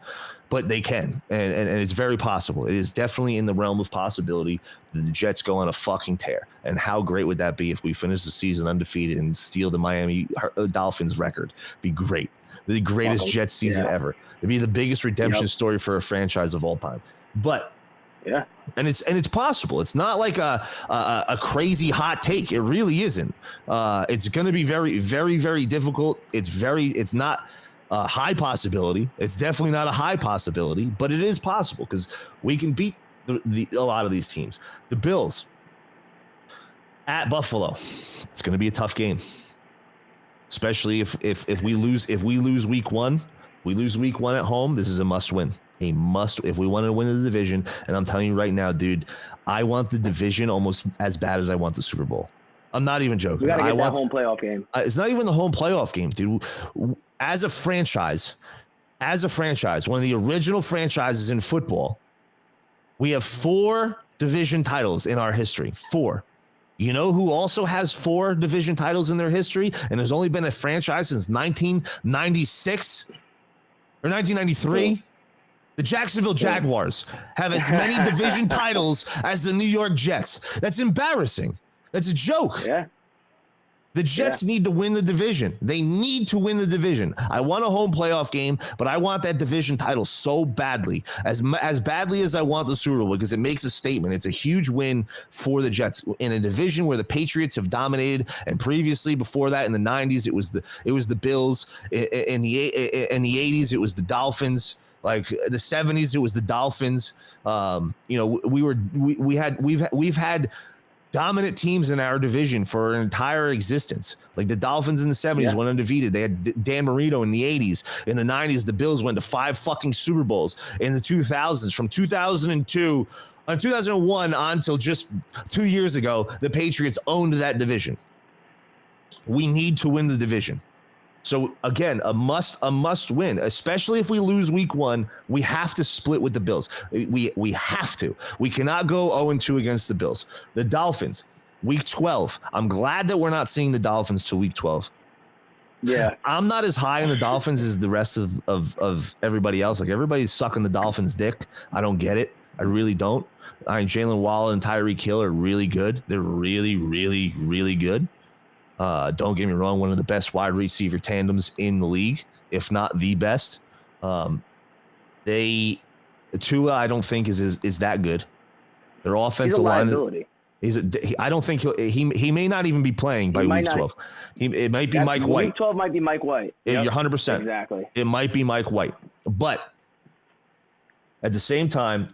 but they can, and it's very possible. It is definitely in the realm of possibility that the Jets go on a fucking tear. And how great would that be if we finish the season undefeated and steal the Miami Dolphins record? Be great. The greatest Jets season ever. It'd be the biggest redemption story for a franchise of all time. But and it's possible. It's not like a crazy hot take. It really isn't. It's going to be very, very, very difficult. It's not a high possibility. It's definitely not a high possibility, but it is possible because we can beat a lot of these teams. The Bills at Buffalo. It's going to be a tough game. Especially if we lose week 1, we lose week 1 at home. This is a must win. If we want to win the division. And I'm telling you right now, dude, I want the division almost as bad as I want the Super Bowl. I'm not even joking. We got to get that home playoff game. It's not even the home playoff game, dude. As a franchise, one of the original franchises in football, we have 4 division titles in our history. 4. You know who also has 4 division titles in their history and has only been a franchise since 1996 or 1993? The Jacksonville Jaguars have as many division titles as the New York Jets. That's embarrassing. That's a joke. Yeah. The Jets need to win the division. They need to win the division. I want a home playoff game, but I want that division title so badly, as badly as I want the Super Bowl, because it makes a statement. It's a huge win for the Jets in a division where the Patriots have dominated, and previously, before that, in the 90s, it was the Bills. In the 80s, it was the Dolphins. Like the 70s, it was the Dolphins. We've had dominant teams in our division for an entire existence. Like the Dolphins in the 70s went undefeated. They had Dan Marino in the 80s. In the 90s, the Bills went to 5 fucking Super Bowls. In the 2000s, from 2001 on till just 2 years ago, the Patriots owned that division. We need to win the division. So again, a must win, especially if we lose week 1. We have to split with the Bills. We have to. We cannot go 0-2 against the Bills. The Dolphins, week 12. I'm glad that we're not seeing the Dolphins till week 12. Yeah. I'm not as high on the Dolphins as the rest of everybody else. Like everybody's sucking the Dolphins' dick. I don't get it. I really don't. Jalen Waddle and Tyreek Hill are really good. They're really, really, really good. Don't get me wrong, one of the best wide receiver tandems in the league, if not the best. Tua, I don't think is that good. Their offensive line. I don't think he may not even be playing by week 12. It might be Mike White. Week 12 might be Mike White. You're 100%. Exactly. It might be Mike White. But at the same time,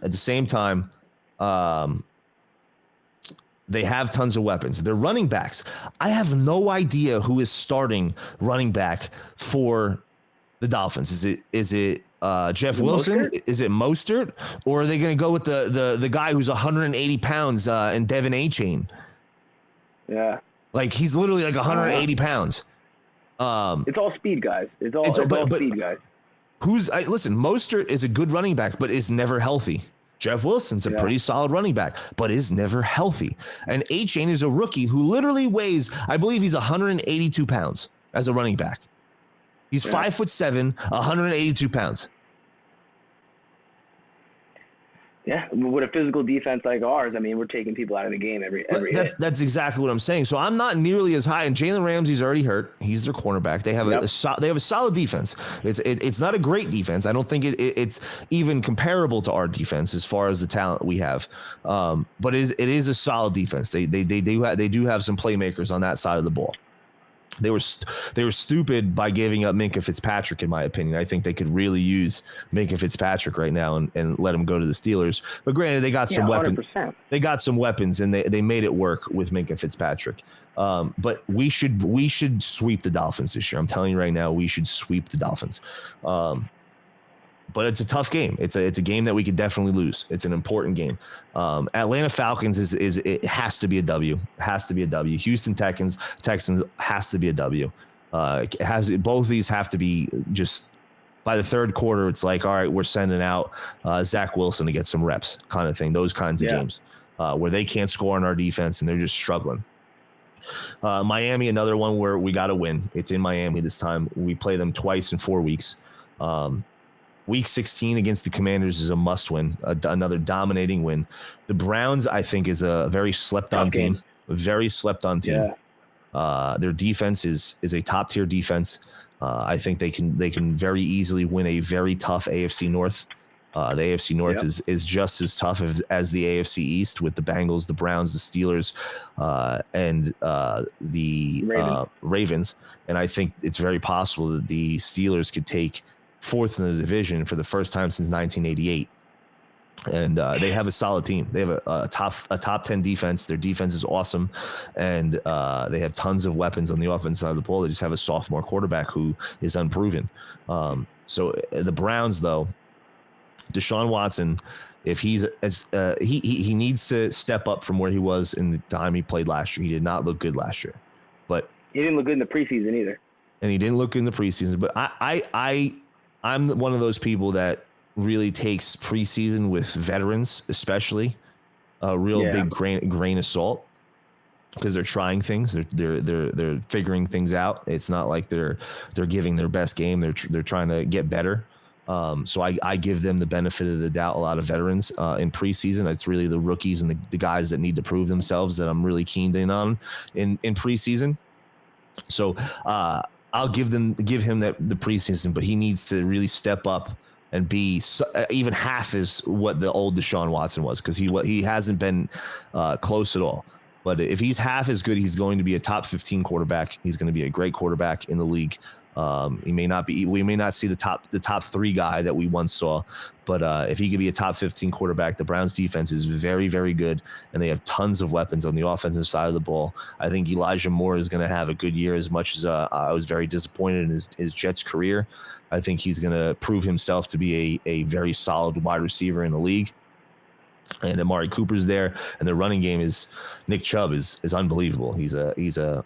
they have tons of weapons. They're running backs. I have no idea who is starting running back for the Dolphins. Is it Jeff Wilson? Mostert? Is it Mostert? Or are they going to go with the guy who's 180 pounds and Devin Achane? Yeah. Like he's literally like 180 pounds. It's all speed guys. It's all speed guys. Listen, Mostert is a good running back, but is never healthy. Jeff Wilson's a pretty solid running back, but is never healthy. And Achane is a rookie who literally weighs, I believe he's 182 pounds as a running back. He's 5'7", 182 pounds. Yeah, with a physical defense like ours, I mean, we're taking people out of the game every That's exactly what I'm saying. So I'm not nearly as high. And Jalen Ramsey's already hurt. He's their cornerback. They have a solid defense. It's not a great defense. I don't think it's even comparable to our defense as far as the talent we have. But it is a solid defense. They do have some playmakers on that side of the ball. They were stupid by giving up Minkah Fitzpatrick, in my opinion. I think they could really use Minkah Fitzpatrick right now and let him go to the Steelers. But granted, they got some weapons. They got some weapons, and they made it work with Minkah Fitzpatrick. But we should sweep the Dolphins this year. I'm telling you right now, we should sweep the Dolphins. But it's a tough game. It's a game that we could definitely lose. It's an important game. Atlanta Falcons it has to be a W. Has to be a W. Houston Texans has to be a W. Both of these have to be just by the third quarter. It's like, all right, we're sending out Zach Wilson to get some reps, kind of thing. Those kinds of games where they can't score on our defense and they're just struggling. Miami, another one where we got to win. It's in Miami this time. We play them twice in 4 weeks. Week 16 against the Commanders is a must win, another dominating win. The Browns, I think, is a very slept on team. Very slept on team. Their defense is a top tier defense. I think they can very easily win a very tough AFC North. The AFC North is just as tough as the AFC East with the Bengals, the Browns, the Steelers, and the Ravens. And I think it's very possible that the Steelers could take fourth in the division for the first time since 1988. And they have a solid team. They have a top 10 defense. Their defense is awesome. And they have tons of weapons on the offense side of the ball. They just have a sophomore quarterback who is unproven. So the Browns, though, Deshaun Watson, if he's he needs to step up from where he was in the time he played last year. He did not look good last year, but he didn't look good in the preseason either. And he didn't look good in the preseason. But I'm one of those people that really takes preseason with veterans, especially a real big grain of salt. because they're trying things. They're figuring things out. It's not like they're giving their best game. They're trying to get better. So I give them the benefit of the doubt. A lot of veterans in preseason. It's really the rookies and the guys that need to prove themselves that I'm really keened in on in preseason. So I'll give him that the preseason, but he needs to really step up and be even half as what the old Deshaun Watson was, because he hasn't been close at all. But if he's half as good, he's going to be a top 15 quarterback. He's going to be a great quarterback in the league. He may not be. We may not see the top 3 guy that we once saw, but if he could be a top 15 quarterback, the Browns defense is very, very good, and they have tons of weapons on the offensive side of the ball. I think Elijah Moore is going to have a good year. As much as I was very disappointed in his Jets career, I think he's going to prove himself to be a very solid wide receiver in the league. And Amari Cooper's there, and the running game is Nick Chubb is unbelievable. He's a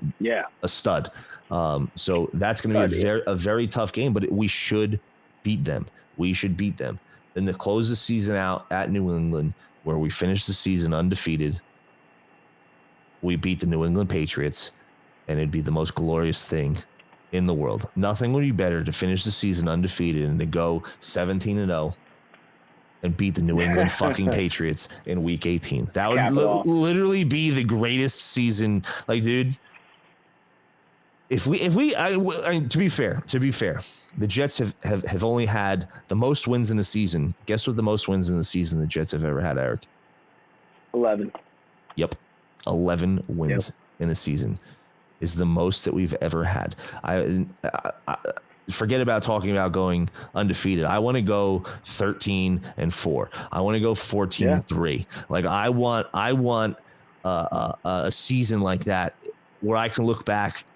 stud. So that's going to be a very tough game, but we should beat them. Then to close the season out at New England, where we finish the season undefeated, we beat the New England Patriots, and it'd be the most glorious thing in the world. Nothing would be better to finish the season undefeated and to go 17-0. And beat the New England fucking Patriots in Week 18. That would literally be the greatest season. Like, dude, to be fair, the Jets have only had the most wins in a season. Guess what the most wins in the season the Jets have ever had, Eric? 11. Yep, 11 wins in a season is the most that we've ever had. I forget about talking about going undefeated. I want to go 13-4. I want to go 14-3. Like I want a season like that where I can look back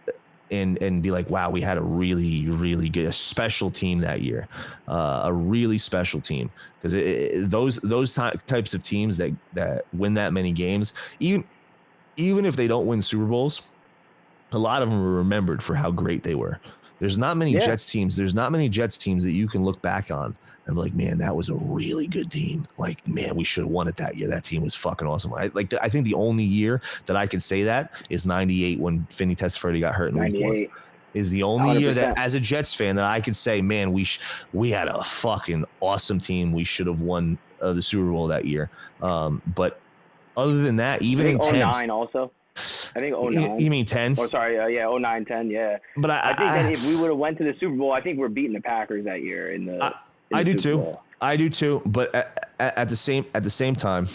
and be like, wow, we had a really, really good special team that year, a really special team. Because those types of teams that win that many games, even if they don't win Super Bowls, a lot of them are remembered for how great they were. There's not many Jets teams. There's not many Jets teams that you can look back on and be like, man, that was a really good team. Like, man, we should have won it that year. That team was fucking awesome. I think the only year that I could say that is 98 when Finney Testaverde got hurt in Week 1. Is the only 100%. Year that, as a Jets fan, that I could say, man, we had a fucking awesome team. We should have won the Super Bowl that year. But other than that, even in 10, 09 also. I think 09. You mean 10? Oh, sorry. 09, 10. Yeah. But I think that if we would have went to the Super Bowl, I think we're beating the Packers that year in the. I do too. I do too. But at the same time,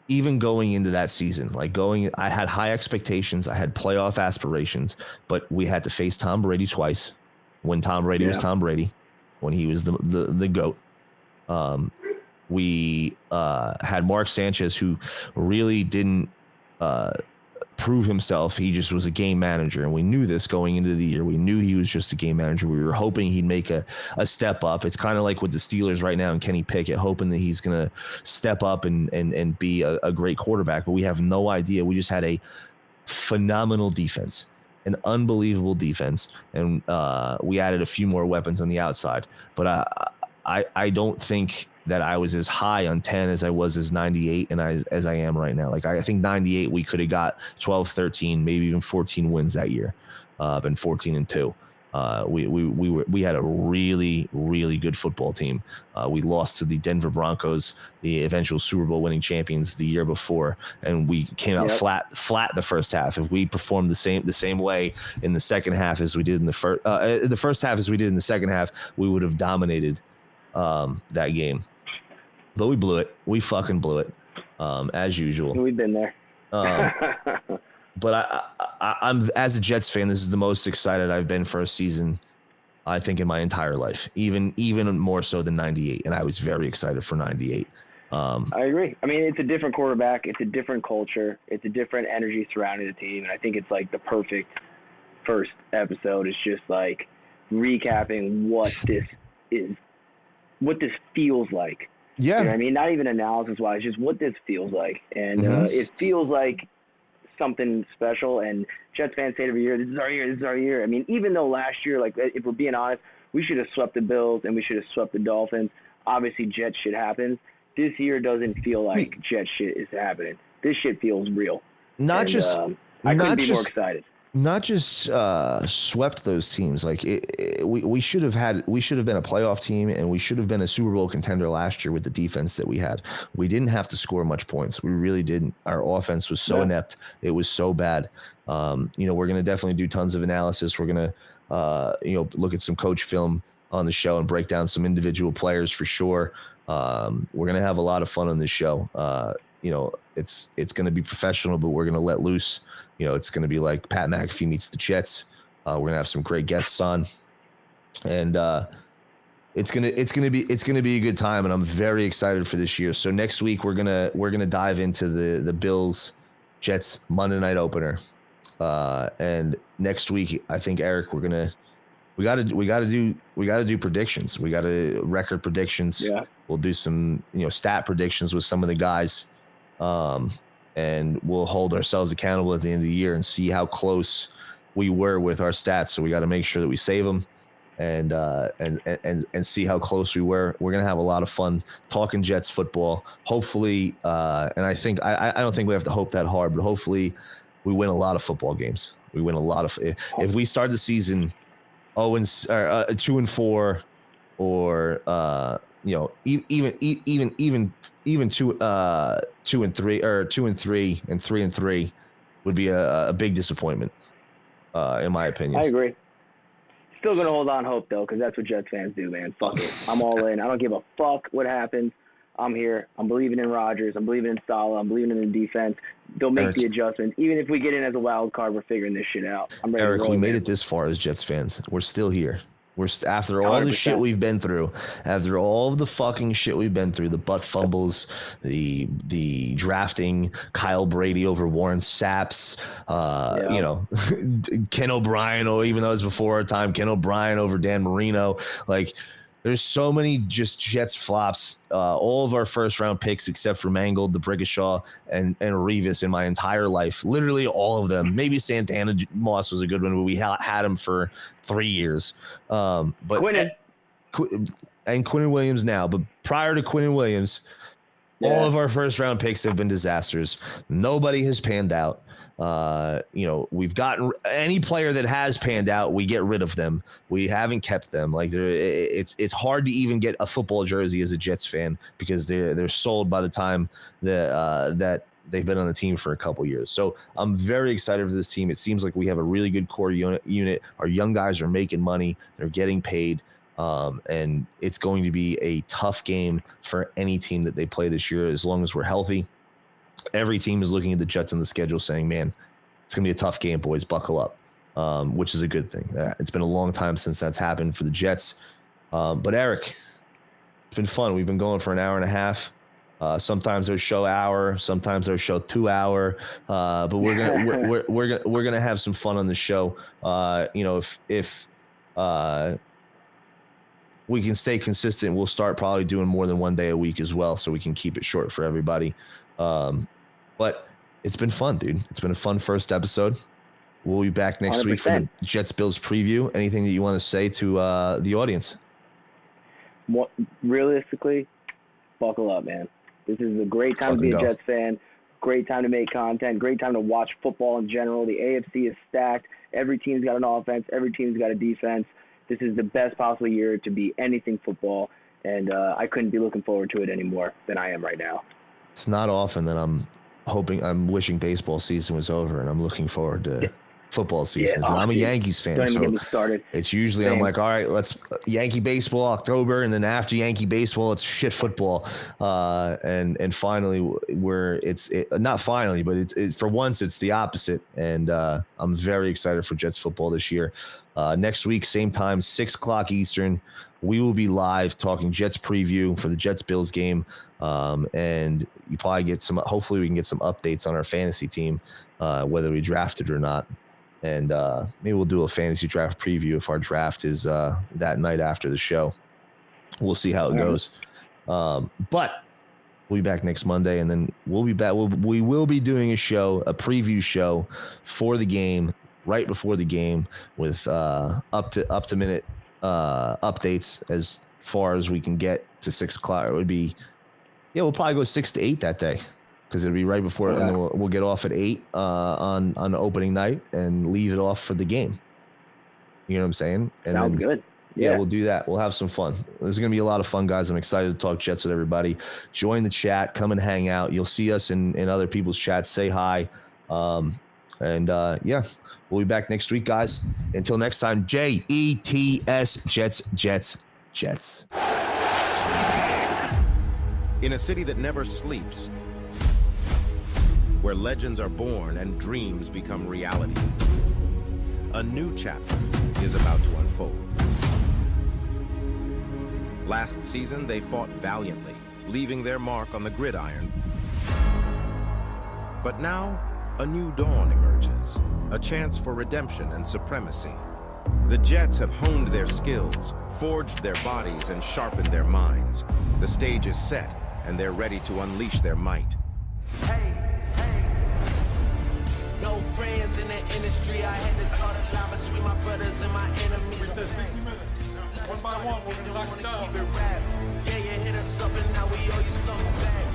even going into that season, I had high expectations. I had playoff aspirations, but we had to face Tom Brady twice. When Tom Brady was Tom Brady, when he was the GOAT. We had Mark Sanchez, who really didn't prove himself. He just was a game manager, and we knew this going into the year. We knew he was just a game manager. We were hoping he'd make a step up. It's kind of like with the Steelers right now and Kenny Pickett, hoping that he's going to step up and be a great quarterback, but we have no idea. We just had a phenomenal defense, an unbelievable defense, and we added a few more weapons on the outside. But I don't think that I was as high on 10 as I was as 98 and as I am right now. Like I think 98, we could have got 12, 13, maybe even 14 wins that year, and 14-2. We had a really, really good football team. We lost to the Denver Broncos, the eventual Super Bowl winning champions the year before, and we came out flat the first half. If we performed the same way in the second half as we did in the first half as we did in the second half, we would have dominated that game. But we blew it. We fucking blew it, as usual. We've been there. But I'm, as a Jets fan, this is the most excited I've been for a season, I think, in my entire life, even more so than 98. And I was very excited for 98. I agree. I mean, it's a different quarterback. It's a different culture. It's a different energy surrounding the team. And I think it's like the perfect first episode. It's just like recapping what this is, what this feels like. Yeah. You know what I mean? Not even analysis-wise, just what this feels like. And it feels like something special. And Jets fans say every year, this is our year, this is our year. I mean, even though last year, like, if we're being honest, we should have swept the Bills and we should have swept the Dolphins. Obviously, Jets shit happens. This year doesn't feel like Jet shit is happening. this shit feels real. Not And, just I couldn't not be more just excited. not just swept those teams. Like we should have been a playoff team, and we should have been a Super Bowl contender last year with the defense that we had. We didn't have to score much points. We really didn't. Our offense was so inept. It was so bad. We're going to definitely do tons of analysis. We're going to, look at some coach film on the show and break down some individual players for sure. We're going to have a lot of fun on this show. It's going to be professional, but we're going to let loose. It's going to be like Pat McAfee meets the Jets. We're going to have some great guests on, and it's going to be a good time. And I'm very excited for this year. So next week we're going to dive into the Bills Jets Monday night opener. And next week, I think, Eric, we got to do predictions. We got to record predictions. Yeah. We'll do some, stat predictions with some of the guys. And we'll hold ourselves accountable at the end of the year and see how close we were with our stats. So we got to make sure that we save them and see how close we were. We're going to have a lot of fun talking Jets football. Hopefully, and I think, I don't think we have to hope that hard, but hopefully we win a lot of football games. We win a lot of, if we start the season 2-4, or even 2-3 or 2-3 and 3-3 would be a big disappointment, in my opinion. I agree. Still gonna hold on hope though, because that's what Jets fans do, man. Fuck it, I'm all in. I don't give a fuck what happens. I'm here. I'm believing in Rodgers. I'm believing in Salah. I'm believing in the defense. They'll make the adjustments. Even if we get in as a wild card, we're figuring this shit out. I'm ready. Eric, to roll, we made it this far as Jets fans. We're still here. After all 100%. The shit we've been through, after all of the fucking shit we've been through, the butt fumbles, the drafting Kyle Brady over Warren Saps, Ken O'Brien, or even though it was before our time, Ken O'Brien over Dan Marino. Like, there's so many just Jets flops. All of our first round picks, except for Mangold, DeBrickashaw, and Revis in my entire life. Literally all of them. Maybe Santana Moss was a good one, but we had him for 3 years. But Quinnen. And Quinnen Williams now. But prior to Quinnen Williams, all of our first round picks have been disasters. Nobody has panned out. We've gotten any player that has panned out, we get rid of them. We haven't kept them. Like, it's hard to even get a football jersey as a Jets fan because they're sold by the time that they've been on the team for a couple years. So I'm very excited for this team. It seems like we have a really good core unit. Our young guys are making money. They're getting paid. And it's going to be a tough game for any team that they play this year, as long as we're healthy. Every team is looking at the Jets on the schedule saying, man, it's going to be a tough game, boys. Buckle up, which is a good thing. It's been a long time since that's happened for the Jets. But, Eric, it's been fun. We've been going for an hour and a half. Sometimes our show hour, sometimes our show 2 hour. But we're gonna have some fun on the show. If we can stay consistent, we'll start probably doing more than one day a week as well, so we can keep it short for everybody. But it's been fun, dude. It's been a fun first episode. We'll be back next 100%. Week for the Jets Bills preview. Anything that you want to say to the audience? Realistically, buckle up, man. This is a great time to be a Jets fan. Great time to make content. Great time to watch football in general. The AFC is stacked. Every team's got an offense. Every team's got a defense. This is the best possible year to be anything football, and I couldn't be looking forward to it any more than I am right now. It's not often that I'm wishing baseball season was over, and I'm looking forward to football season. Yeah, I'm a Yankees fan, so it's usually I'm like, all right, let's Yankee baseball October, and then after Yankee baseball, it's shit football. And finally, not finally, but it's for once it's the opposite, and I'm very excited for Jets football this year. Next week, same time, 6:00 Eastern, we will be live talking Jets preview for the Jets Bills game. And you probably hopefully we can get some updates on our fantasy team, whether we drafted or not. And maybe we'll do a fantasy draft preview if our draft is that night after the show. We'll see how it goes. But we'll be back next Monday, and then we'll be back. We will be doing a preview show for the game right before the game with up to minute updates as far as we can get to 6:00. It would be, we'll probably go 6 to 8 that day. because it'll be right before, and then we'll get off at 8 on opening night and leave it off for the game. You know what I'm saying? And Sounds good. Yeah, we'll do that. We'll have some fun. This is going to be a lot of fun, guys. I'm excited to talk Jets with everybody. Join the chat. Come and hang out. You'll see us in other people's chats. Say hi. Yeah, we'll be back next week, guys. Until next time, Jets, Jets. In a city that never sleeps, where legends are born and dreams become reality, a new chapter is about to unfold. Last season, they fought valiantly, leaving their mark on the gridiron. But now, a new dawn emerges, a chance for redemption and supremacy. The Jets have honed their skills, forged their bodies, and sharpened their minds. The stage is set, and they're ready to unleash their might. Hey, no friends in the industry. I had to draw the line between my brothers and my enemies. We said 60 minutes. One by one, we're gonna knock it down. Keep it rap. Yeah, you hit us up and now we owe you something back.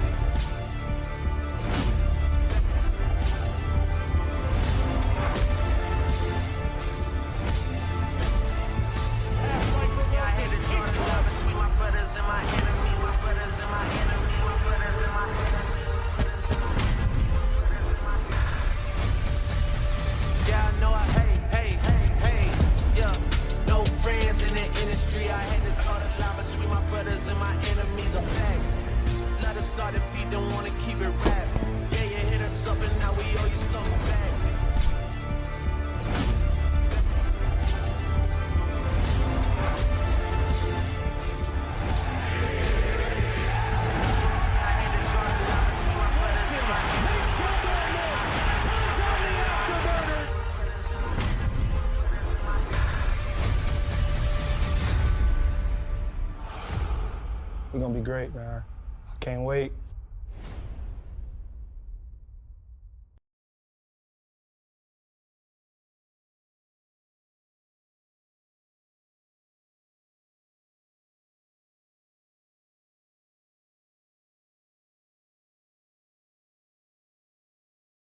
Yeah, I had to draw the line between my brothers and my enemies. My brothers and my enemies. My brothers and my enemies. Yeah, I know hey, yeah. No friends in the industry. I had to draw the line between my brothers and my enemies. A fact. Let us start if you don't wanna keep it rap. Yeah, you hit us up and now we owe you something back. We're gonna be great, man. I can't wait.